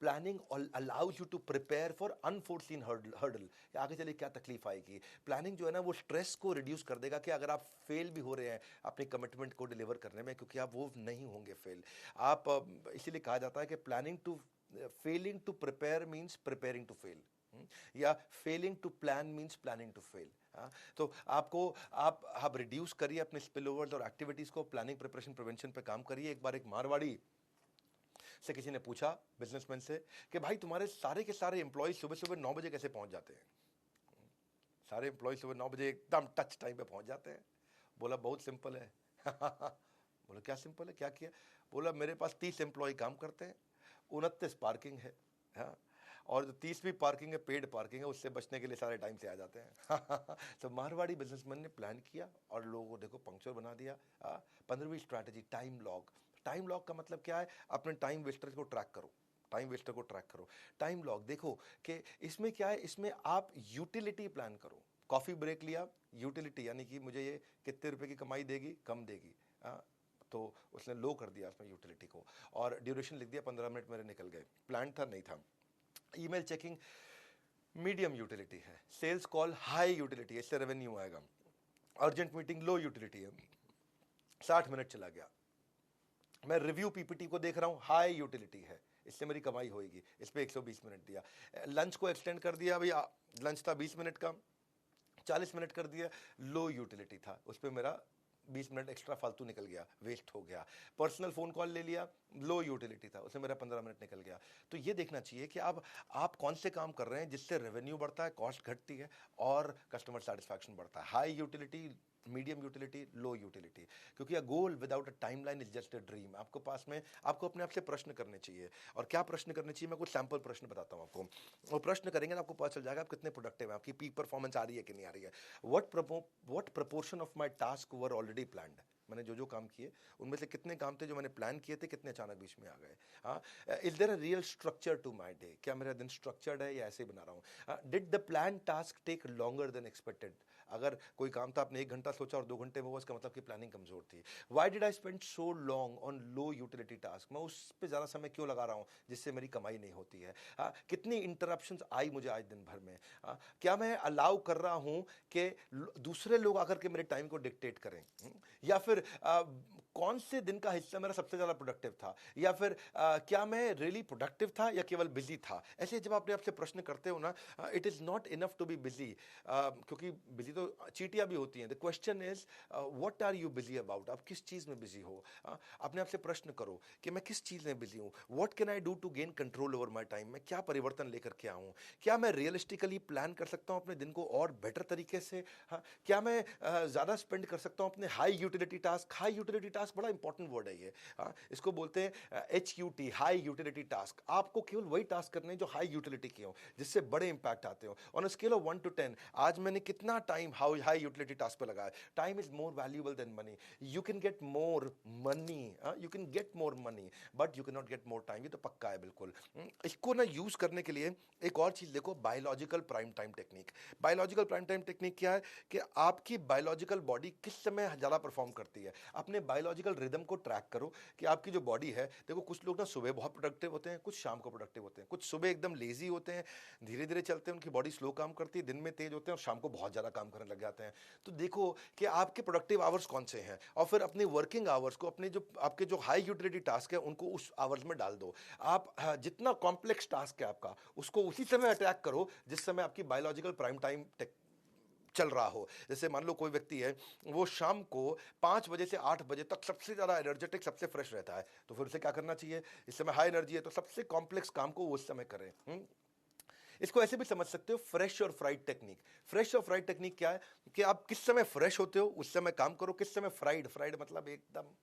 Planning allows you to prepare for unforeseen hurdle, आगे चले क्या तकलीफ आएगी। प्लानिंग जो है ना, वो स्ट्रेस को रिड्यूस कर देगा कि अगर आप फेल भी हो रहे हैं अपने कमिटमेंट को डिलीवर करने में, क्योंकि आप वो नहीं होंगे फेल। आप इसीलिए कहा जाता है कि planning to failing to prepare means preparing to fail, या failing to plan means planning to fail. तो आपको आप रिड्यूस करिए अपने स्पिल ओवर्स और एक्टिविटीज को, प्लानिंग, प्रिपरेशन, प्रिवेंशन पे काम करिए। एक बार एक मारवाड़ी से किसी ने पूछा, बिजनेसमैन से, कि भाई तुम्हारे सारे के सारे एम्प्लॉय सुबह सुबह 9 बजे कैसे पहुंच जाते हैं? सारे एम्प्लॉय सुबह 9 बजे एकदम टच टाइम पे पहुंच जाते हैं। बोला बहुत सिंपल है। बोला क्या सिंपल है, क्या किया? बोला मेरे पास 30 एम्प्लॉय काम करते हैं, 29 पार्किंग है। हाँ, और जो 30वीं पार्किंग है पेड पार्किंग है, उससे बचने के लिए सारे टाइम से आ जाते हैं। तो मारवाड़ी बिजनेसमैन ने प्लान किया और लोगों को देखो पंक्चर बना दिया। 15वीं strategy, time log. Time log का मतलब क्या है? अपने टाइम वेस्टर को ट्रैक करो, टाइम वेस्टर को ट्रैक करो। टाइम लॉग देखो कि इसमें क्या है, इसमें आप यूटिलिटी प्लान करो। कॉफी ब्रेक लिया, यूटिलिटी यानी कि मुझे ये कितने रुपए की कमाई देगी, कम देगी। तो उसने लो कर दिया उसमें यूटिलिटी को, और ड्यूरेशन लिख दिया 15 मिनट मेरे निकल गए। प्लान था नहीं था। ईमेल चेकिंग मीडियम यूटिलिटी है, सेल्स कॉल हाई यूटिलिटी है, इससे रेवेन्यू आएगा। अर्जेंट मीटिंग लो यूटिलिटी है, 60 मिनट चला गया। मैं रिव्यू पीपीटी को देख रहा हूं, हाई यूटिलिटी है, इससे मेरी कमाई होगी, इस पे 120 मिनट दिया। लंच को एक्सटेंड कर दिया, भैया लंच था 20 मिनट का, 40 मिनट कर दिया। लो यूटिलिटी था, उस पर मेरा 20 मिनट एक्स्ट्रा फालतू निकल गया, वेस्ट हो गया। पर्सनल फोन कॉल ले लिया, लो यूटिलिटी था, उसमें मेरा 15 मिनट निकल गया। तो ये देखना चाहिए कि आप कौन से काम कर रहे हैं जिससे रेवेन्यू बढ़ता है, कॉस्ट घटती है और कस्टमर सेटिस्फैक्शन बढ़ता है। High utility, medium utility, low utility. क्योंकि a goal without a timeline is just a dream. आपको पास में आपको अपने आप से प्रश्न करने चाहिए, और क्या प्रश्न करने चाहिए, मैं कुछ सैंपल प्रश्न बताता हूं आपको। और प्रश्न करेंगे ना, आपको पता चल जाएगा आप कितने प्रोडक्टिव हैं, आपकी पीक परफॉर्मेंस आ रही है कि नहीं आ रही है। What proportion of my task were already planned. मैंने जो जो काम किए उनमें से कितने काम थे जो मैंने प्लान किए थे, कितने अचानक बीच में आ गए। हाँ, is there a real structure to my day? क्या मेरा दिन स्ट्रक्चर्ड है या ऐसे ही बना रहा हूँ? Did the plan task take longer than expected? अगर कोई काम था आपने 1 घंटा सोचा और 2 घंटे में हुआ, इसका मतलब कि प्लानिंग कमजोर थी। Why did I spend so long on low utility task? मैं उस पर ज्यादा समय क्यों लगा रहा हूँ जिससे मेरी कमाई नहीं होती है? कितनी इंटरप्शंस आई मुझे आज दिन भर में? क्या मैं अलाउ कर रहा हूं कि दूसरे लोग आकर के मेरे टाइम को डिक्टेट करें? या फिर कौन से दिन का हिस्सा मेरा सबसे ज्यादा प्रोडक्टिव था, या फिर क्या मैं रियली प्रोडक्टिव था या केवल बिजी था। ऐसे जब अपने आप से प्रश्न करते हो ना, it is not enough to be busy, क्योंकि बिजी तो चीटियां भी होती हैं। The question is what are you busy about, आप किस चीज में बिजी हो। अपने आप से प्रश्न करो कि मैं किस चीज में बिजी हूं, what can I do to gain control over my time, मैं क्या परिवर्तन लेकर के आऊं, क्या मैं रियलिस्टिकली प्लान कर सकता हूं अपने दिन को और बेटर तरीके से। हाँ, क्या मैं ज्यादा स्पेंड कर सकता हूं अपने high utility task. High utility task बड़ा इंपॉर्टेंट वर्ड है ये। हाँ, इसको बोलते हैं HUT, हाई यूटिलिटी टास्क। आपको केवल वही टास्क करने हैं जो हाई यूटिलिटी के हो, जिससे बड़े इंपैक्ट आते हो। On a scale of 1 to 10, आज मैंने कितना टाइम हाई यूटिलिटी टास्क पे लगाया। Time is more valuable then money. You can get more money, you can get more money, but you can not get more time. ये तो पक्का है बिल्कुल। इसको ना यूज करने के लिए एक और चीज देखो, biological prime time technique. Biological prime time technique क्या है कि आपकी बायोलॉजिकल बॉडी किस समय ज्यादा परफॉर्म करती है। अपने बायोलॉजिकल रिदम को ट्रैक करो कि आपकी जो बॉडी है, देखो कुछ लोग ना सुबह बहुत प्रोडक्टिव होते हैं, कुछ शाम को प्रोडक्टिव होते हैं, कुछ सुबह एकदम लेजी होते हैं, धीरे धीरे चलते हैं, उनकी बॉडी स्लो काम करती है, दिन में तेज होते हैं और शाम को बहुत ज्यादा काम करने लग जाते हैं। तो देखो कि आपके प्रोडक्टिव आवर्स कौन से हैं, और फिर अपनी वर्किंग आवर्स को, अपने जो आपके जो हाई यूटिलिटी टास्क है उनको उस आवर्स में डाल दो। आप जितना कॉम्प्लेक्स टास्क है आपका, उसको उसी समय अटैक करो जिस समय आपकी बायोलॉजिकल प्राइम टाइम चल रहा हो। जैसे मान लो कोई व्यक्ति है, वो शाम को 5 बजे से 8 बजे तक सबसे ज्यादा एनर्जेटिक, सबसे फ्रेश रहता है, तो फिर उसे क्या करना चाहिए। इस समय हाई एनर्जी है तो सबसे कॉम्प्लेक्स काम को वो उस समय करें। इसको ऐसे भी समझ सकते हो, फ्रेश और फ्राइड टेक्निक। फ्रेश और फ्राइड टेक्निक क्या है कि आप किस समय फ्रेश होते हो उस समय काम करो, किस समय फ्राइड, फ्राइड मतलब एकदम,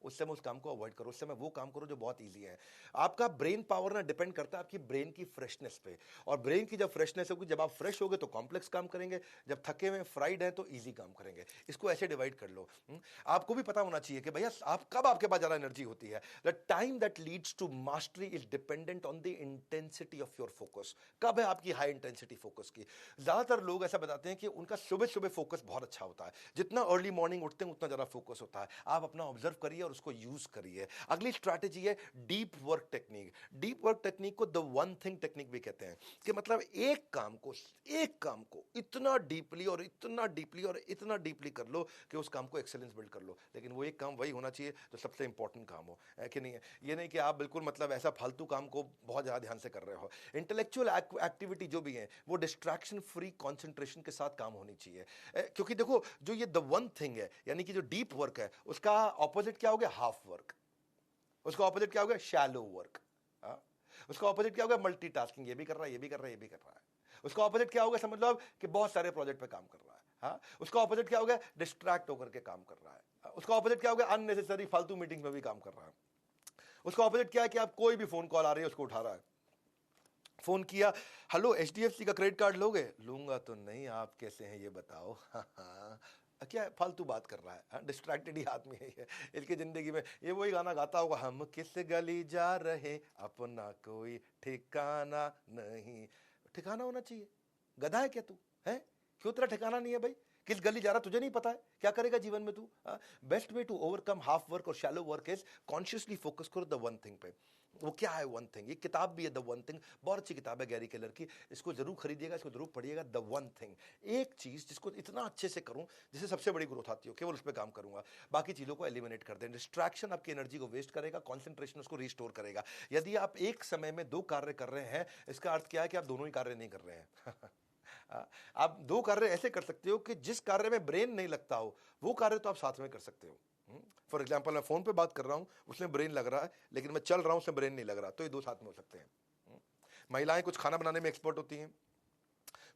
उस समय उस काम को अवॉइड करो, उस समय वो काम करो जो बहुत इजी है। आपका ब्रेन पावर ना डिपेंड करता है आपकी ब्रेन की फ्रेशनेस पे, और ब्रेन की जब फ्रेशनेस होगी, जब आप फ्रेश होगे तो कॉम्प्लेक्स काम करेंगे, जब थके हुए फ्राइड है तो इजी काम करेंगे। इसको ऐसे डिवाइड कर लो। आपको भी पता होना चाहिए कि भैया आप कब, आपके पास ज्यादा एनर्जी होती है। The time that leads to mastery is dependent on the intensity of your focus. कब है आपकी हाई इंटेंसिटी फोकस की। ज्यादातर लोग ऐसा बताते हैं कि उनका सुबह सुबह फोकस बहुत अच्छा होता है, जितना अर्ली मॉर्निंग उठते हैं उतना ज्यादा फोकस होता है। आप अपना ऑब्जर्व करिए और उसको यूज करिए। अगली स्ट्रैटेजी है deep work technique. Deep work technique को द वन थिंग टेक्निक भी कहते हैं, कि मतलब एक काम को इतना डीपली और इतना डीपली और इतना डीपली कर लो कि उस काम को एक्सेलेंस बिल्ड कर लो। लेकिन वो एक काम वही होना चाहिए जो सबसे इंपॉर्टेंट काम हो, है कि नहीं है। ये नहीं कि आप बिल्कुल मतलब ऐसा फालतू काम को बहुत ज्यादा ध्यान से कर रहे हो। इंटेलेक्चुअल एक्टिविटी जो भी है वो डिस्ट्रैक्शन फ्री कंसंट्रेशन के साथ काम होनी चाहिए। क्योंकि देखो जो ये द वन थिंग है, यानी कि जो डीप वर्क है, उसका ऑपोजिट क्या हो गया, हाफ वर्क। उसका ऑपोजिट क्या हो गया, शैलो वर्क। उसका ऑपोजिट क्या हो गया, मल्टीटास्किंग, ये भी कर रहा है, ये भी कर रहा है, ये भी कर रहा है। उसका ऑपोजिट क्या हो गया, समझ लो आप कि बहुत सारे प्रोजेक्ट पे काम कर रहा है। हाँ, उसका ऑपोजिट क्या हो गया, डिस्ट्रैक्ट होकर के काम कर रहा है। उसका ऑपोजिट क्या हो गया, अननेसेसरी फालतू मीटिंग्स में भी काम कर रहा है। उसका ऑपोजिट क्या है कि आप कोई भी फोन कॉल आ रही है उसको उठा रहा है। फोन किया, हेलो HDFC का क्रेडिट कार्ड लोगे, लूंगा तो नहीं, आप कैसे हैं ये बताओ। हाँ, क्या फालतू बात कर रहा है, डिस्ट्रैक्टेड ही आदमी है ये। इसकी जिंदगी में ये वही गाना गाता होगा, हम किस गली जा रहे अपना कोई ठिकाना नहीं। ठिकाना होना चाहिए, गधा है क्या तू, है क्यों तेरा ठिकाना नहीं है भाई। किस गली जा रहा तुझे नहीं पता है, क्या करेगा जीवन में तू। Best way to overcome half work और shallow work is consciously focus करो द वन थिंग पे। वो क्या है वन थिंग, ये किताब भी है द वन थिंग, बहुत अच्छी किताब है गैरी केलर की, इसको जरूर खरीदिएगा, इसको जरूर पढ़िएगा। द वन थिंग, एक चीज जिसको इतना अच्छे से करूं जिससे सबसे बड़ी ग्रोथ आती हो, केवल उस पर काम करूंगा, बाकी चीजों को एलिमिनेट कर दें। डिस्ट्रैक्शन आपकी एनर्जी को वेस्ट करेगा, कॉन्सेंट्रेशन उसको रिस्टोर करेगा। यदि आप एक समय में 2 कार्य कर रहे हैं, इसका अर्थ क्या है कि आप दोनों ही कार्य नहीं कर रहे हैं। आप 2 कार्य ऐसे कर सकते हो कि जिस कार्य में ब्रेन नहीं लगता हो वो कार्य तो आप साथ में कर सकते हो। फॉर एग्जाम्पल, मैं फोन पे बात कर रहा हूं, उसमें ब्रेन लग रहा है, लेकिन मैं चल रहा हूं, उसमें ब्रेन नहीं लग रहा, तो ये 2 साथ में हो सकते हैं। महिलाएं कुछ खाना बनाने में एक्सपर्ट होती हैं,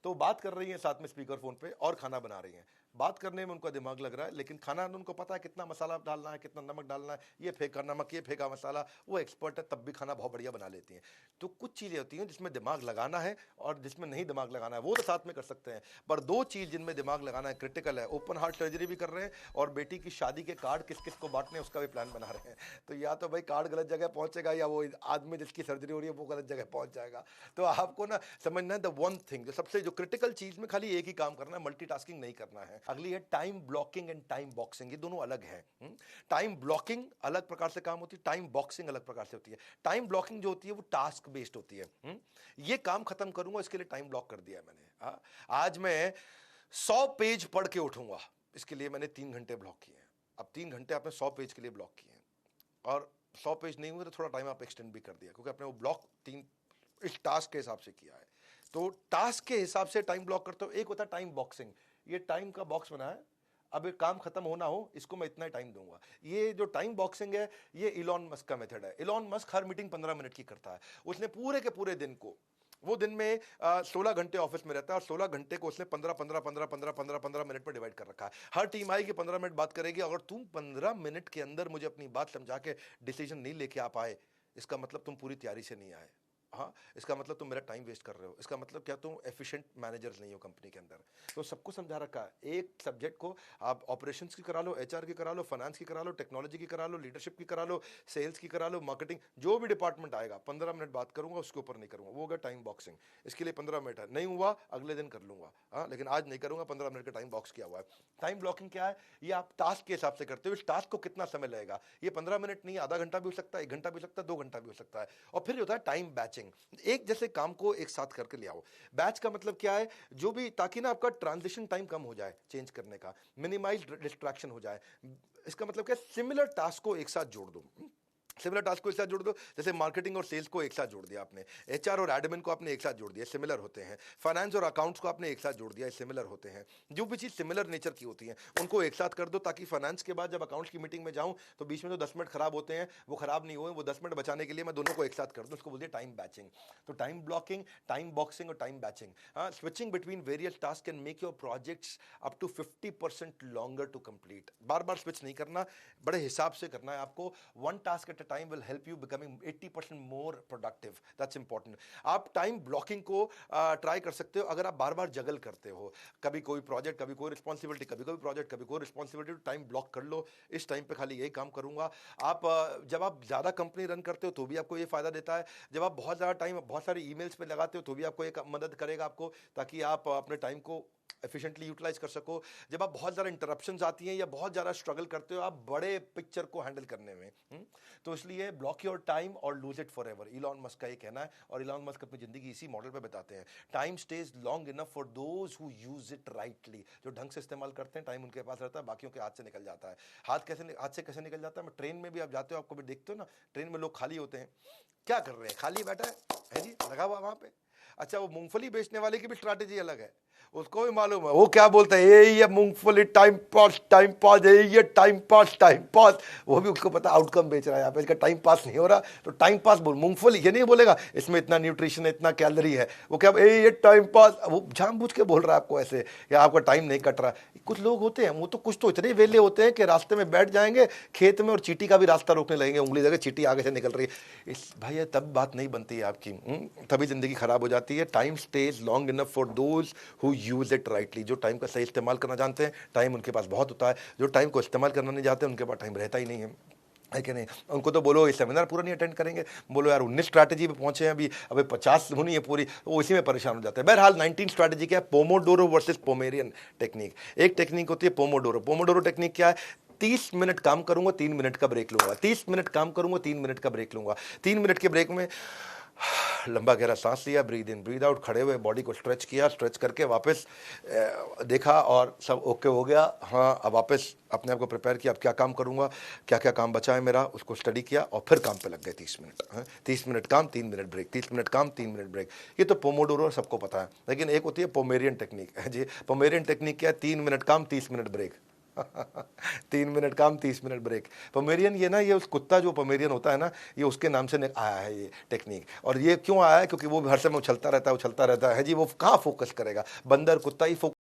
तो बात कर रही हैं साथ में स्पीकर फोन पे और खाना बना रही हैं। बात करने में उनका दिमाग लग रहा है, लेकिन खाना उनको पता है कितना मसाला डालना है, कितना नमक डालना है, ये फेंका नमक, ये फेंका मसाला। वो एक्सपर्ट है, तब भी खाना बहुत बढ़िया बना लेती हैं। तो कुछ चीज़ें होती हैं जिसमें दिमाग लगाना है और जिसमें नहीं दिमाग लगाना है, वो तो साथ में कर सकते हैं। पर 2 चीज़ जिनमें दिमाग लगाना है क्रिटिकल है, ओपन हार्ट सर्जरी भी कर रहे हैं और बेटी की शादी के कार्ड किस किस को बांटने हैं उसका भी प्लान बना रहे हैं। तो या तो भाई कार्ड गलत जगह पहुंचेगा, या वो आदमी जिसकी सर्जरी हो रही है वो गलत जगह पहुंच जाएगा। तो आपको ना समझना है द वन थिंग, जो सबसे जो क्रिटिकल चीज में खाली एक ही काम करना है, मल्टीटास्किंग नहीं करना है। अगली है time blocking and time boxing, ये दोनों अलग है। टाइम ब्लॉकिंग अलग प्रकार से काम होती है, टाइम बॉक्सिंग अलग प्रकार से होती है। टाइम ब्लॉकिंग जो होती है वो टास्क बेस्ड होती है। ये काम खत्म करूंगा, इसके लिए टाइम ब्लॉक कर दिया है मैंने। आज मैं 100 पेज पढ़ के उठूंगा, इसके लिए मैंने 3 घंटे ब्लॉक किए हैं। अब 3 घंटे आपने 100 पेज के लिए ब्लॉक किए हैं और 100 पेज नहीं हुए तो थोड़ा टाइम आप एक्सटेंड भी कर दिया, क्योंकि आपने वो ब्लॉक 3 इस टास्क के हिसाब से किया है। तो टास्क के हिसाब से टाइम ब्लॉक करते हो। एक होता है टाइम बॉक्सिंग, ये टाइम का बॉक्स बना है, अब एक काम खत्म होना हो इसको मैं इतना टाइम दूंगा। ये जो टाइम बॉक्सिंग है ये इलॉन मस्क का मेथड है। इलॉन मस्क हर मीटिंग 15 मिनट की करता है। उसने पूरे के पूरे दिन को, वो दिन में 16 घंटे ऑफिस में रहता है और 16 घंटे को उसने 15 मिनट पर डिवाइड कर रखा है। हर टीम आएगी 15 मिनट बात करेगी। अगर तुम 15 मिनट के अंदर मुझे अपनी बात समझा के डिसीजन नहीं लेके आ पाए, इसका मतलब तुम पूरी तैयारी से नहीं आए। हाँ, इसका मतलब तुम मेरा टाइम वेस्ट कर रहे हो। इसका मतलब क्या तुम एफिशिएंट मैनेजर्स नहीं हो कंपनी के अंदर। तो सबको समझा रखा है। एक सब्जेक्ट को आप ऑपरेशंस की करा लो, एचआर की करा लो, फाइनेंस की करा लो, टेक्नोलॉजी की करा लो, लीडरशिप की करा लो, सेल्स की करा लो, मार्केटिंग, जो भी डिपार्टमेंट आएगा 15 मिनट बात करूंगा, उसके ऊपर नहीं करूंगा। वो होगा टाइम बॉक्सिंग। इसके लिए 15 मिनट है, नहीं हुआ अगले दिन कर लूंगा। हाँ, लेकिन आज नहीं करूंगा, 15 मिनट का टाइम बॉक्स किया हुआ है। टाइम ब्लॉकिंग क्या है? ये आप टास्क के हिसाब से करते हो। इस टास्क को कितना समय लगेगा, ये 15 मिनट नहीं, आधा घंटा भी हो सकता है, 1 घंटा भी हो सकता है, 2 घंटा भी हो सकता है। और फिर होता है टाइम बैचिंग। एक जैसे काम को एक साथ करके ले आओ। बैच का मतलब क्या है? जो भी, ताकि ना आपका ट्रांजिशन टाइम कम हो जाए, चेंज करने का, मिनिमाइज डिस्ट्रैक्शन हो जाए। इसका मतलब क्या? सिमिलर टास्क को एक साथ जोड़ दो। सिमिलर टास्क को एक साथ जोड़ दो। जैसे मार्केटिंग और सेल्स को एक साथ जोड़ दिया आपने, एचआर और एडमिन को आपने एक साथ जोड़ दिया, सिमिलर होते हैं। फाइनेंस और अकाउंट्स को आपने एक साथ जोड़ दिया, सिमिलर होते हैं। जो भी चीज सिमिलर नेचर की होती है उनको एक साथ कर दो, ताकि फाइनेंस के बाद जब अकाउंट्स की मीटिंग में जाऊं तो बीच में जो 10 मिनट खराब होते हैं वो खराब नहीं हुए। वो 10 मिनट बचाने के लिए मैं दोनों को एक साथ कर दूं, उसको बोलते हैं टाइम बैचिंग। तो टाइम ब्लॉकिंग, टाइम बॉक्सिंग और time batching, switching between various task can make your projects up to 50% longer to complete. बार बार स्विच नहीं करना, बड़े हिसाब से करना है आपको। One task at a time will help you becoming 80% more productive. That's important. आप टाइम ब्लॉकिंग को ट्राई कर सकते हो अगर आप बार बार जगल करते हो। कभी कोई प्रोजेक्ट, कभी कोई रिस्पॉन्सिबिलिटी, कभी कोई प्रोजेक्ट, कभी कोई रिस्पॉन्सिबिलिटी। टाइम ब्लॉक कर लो, इस टाइम पे खाली यही काम करूंगा। आप जब आप ज़्यादा कंपनी रन करते हो तो भी आपको ये फायदा देता है। जब आप बहुत ज़्यादा टाइम बहुत सारे ईमेल्स पे लगाते हो तो भी आपको एक मदद करेगा आपको, ताकि आप अपने टाइम को एफिशिएंटली यूटिलाइज कर सको। जब आप बहुत ज़्यादा इंटरप्शंस आती हैं या बहुत ज़्यादा स्ट्रगल करते हो आप बड़े पिक्चर को हैंडल करने में, तो इसलिए ब्लॉक योर टाइम और lose it forever. Elon Musk का ये कहना है, और इलॉन मस्क अपनी जिंदगी इसी मॉडल पे बताते हैं। Time stage long enough for those who use it rightly. जो ढंग से इस्तेमाल करते हैं, टाइम उनके पास रहता है, बाकियों के हाथ से निकल जाता है। हाथ से कैसे निकल जाता है? मैं ट्रेन में भी आप जाते हो, आपको भी देखते हो ना, ट्रेन में लोग खाली होते हैं, क्या कर रहे हैं? खाली बैठा है जी, लगा हुआ वहां पे। अच्छा, वो मूंगफली बेचने वाले की भी स्ट्रैटेजी अलग है, उसको भी मालूम है। वो क्या बोलता है? ये मूंगफली टाइम पास, टाइम पास, ये टाइम पास, टाइम पास। वो भी उसको पता आउटकम बेच रहा है, यहाँ पे इसका टाइम पास नहीं हो रहा तो टाइम पास बोल। मूंगफली ये नहीं बोलेगा इसमें इतना न्यूट्रिशन है, इतना कैलोरी है। वो क्या, ये टाइम पास, वो जानबूझ के बोल रहा है आपको ऐसे, या आपका टाइम नहीं कट रहा। कुछ लोग होते हैं, वो तो कुछ तो इतने वेले होते हैं कि रास्ते में बैठ जाएंगे खेत में और चींटी का भी रास्ता रोकने लगेंगे, उंगली जगह चींटी आगे से निकल रही है। इस भाई तब बात नहीं बनती है आपकी, तभी जिंदगी खराब हो जाती है। Time stage long enough for those who use it rightly. जो टाइम का सही इस्तेमाल करना जानते हैं, टाइम उनके पास बहुत होता है। जो टाइम को इस्तेमाल करना नहीं जानते उनके पास टाइम रहता ही नहीं है कि नहीं? उनको तो बोलो ये सेमिनार पूरा नहीं अटेंड करेंगे, बोलो यार 19 स्ट्रैटेजी पे पहुंचे हैं अभी 50 होनी है पूरी, वो इसी में परेशान हो जाते हैं। बहरहाल 19 स्ट्रैटेजी क्या है? Pomodoro versus Pomeranian technique. एक टेक्निक होती है पोमोडोरो। पोमोडोरो टेक्निक क्या है? 30 मिनट काम करूंगा, 3 मिनट का ब्रेक लूंगा। 30 मिनट काम करूंगा, 3 मिनट का ब्रेक लूंगा। 3 मिनट के ब्रेक में लंबा गहरा सांस लिया, ब्रीद इन ब्रीद आउट, खड़े हुए बॉडी को स्ट्रेच किया, स्ट्रेच करके वापस देखा और सब ओके हो गया। हाँ, अब वापस अपने आप को प्रिपेयर किया, अब क्या काम करूंगा, क्या क्या काम बचा है मेरा, उसको स्टडी किया और फिर काम पे लग गए 30 मिनट। 30 मिनट काम, 3 मिनट ब्रेक, 30 मिनट काम, 3 मिनट ब्रेक। ये तो पोमोडोरो सबको पता है, लेकिन एक होती है पोमेरियन टेक्निक जी। पोमेरियन टेक्निक क्या है? 3 मिनट काम, 30 मिनट ब्रेक। 3 मिनट काम, 30 मिनट ब्रेक। पोमेरियन ये ना, ये उस कुत्ता जो पोमेरियन होता है ना, ये उसके नाम से आया है ये टेक्निक। और ये क्यों आया है? क्योंकि वो हर समय उछलता रहता है, उछलता रहता है जी। वो कहाँ फोकस करेगा? बंदर कुत्ता ही फोकस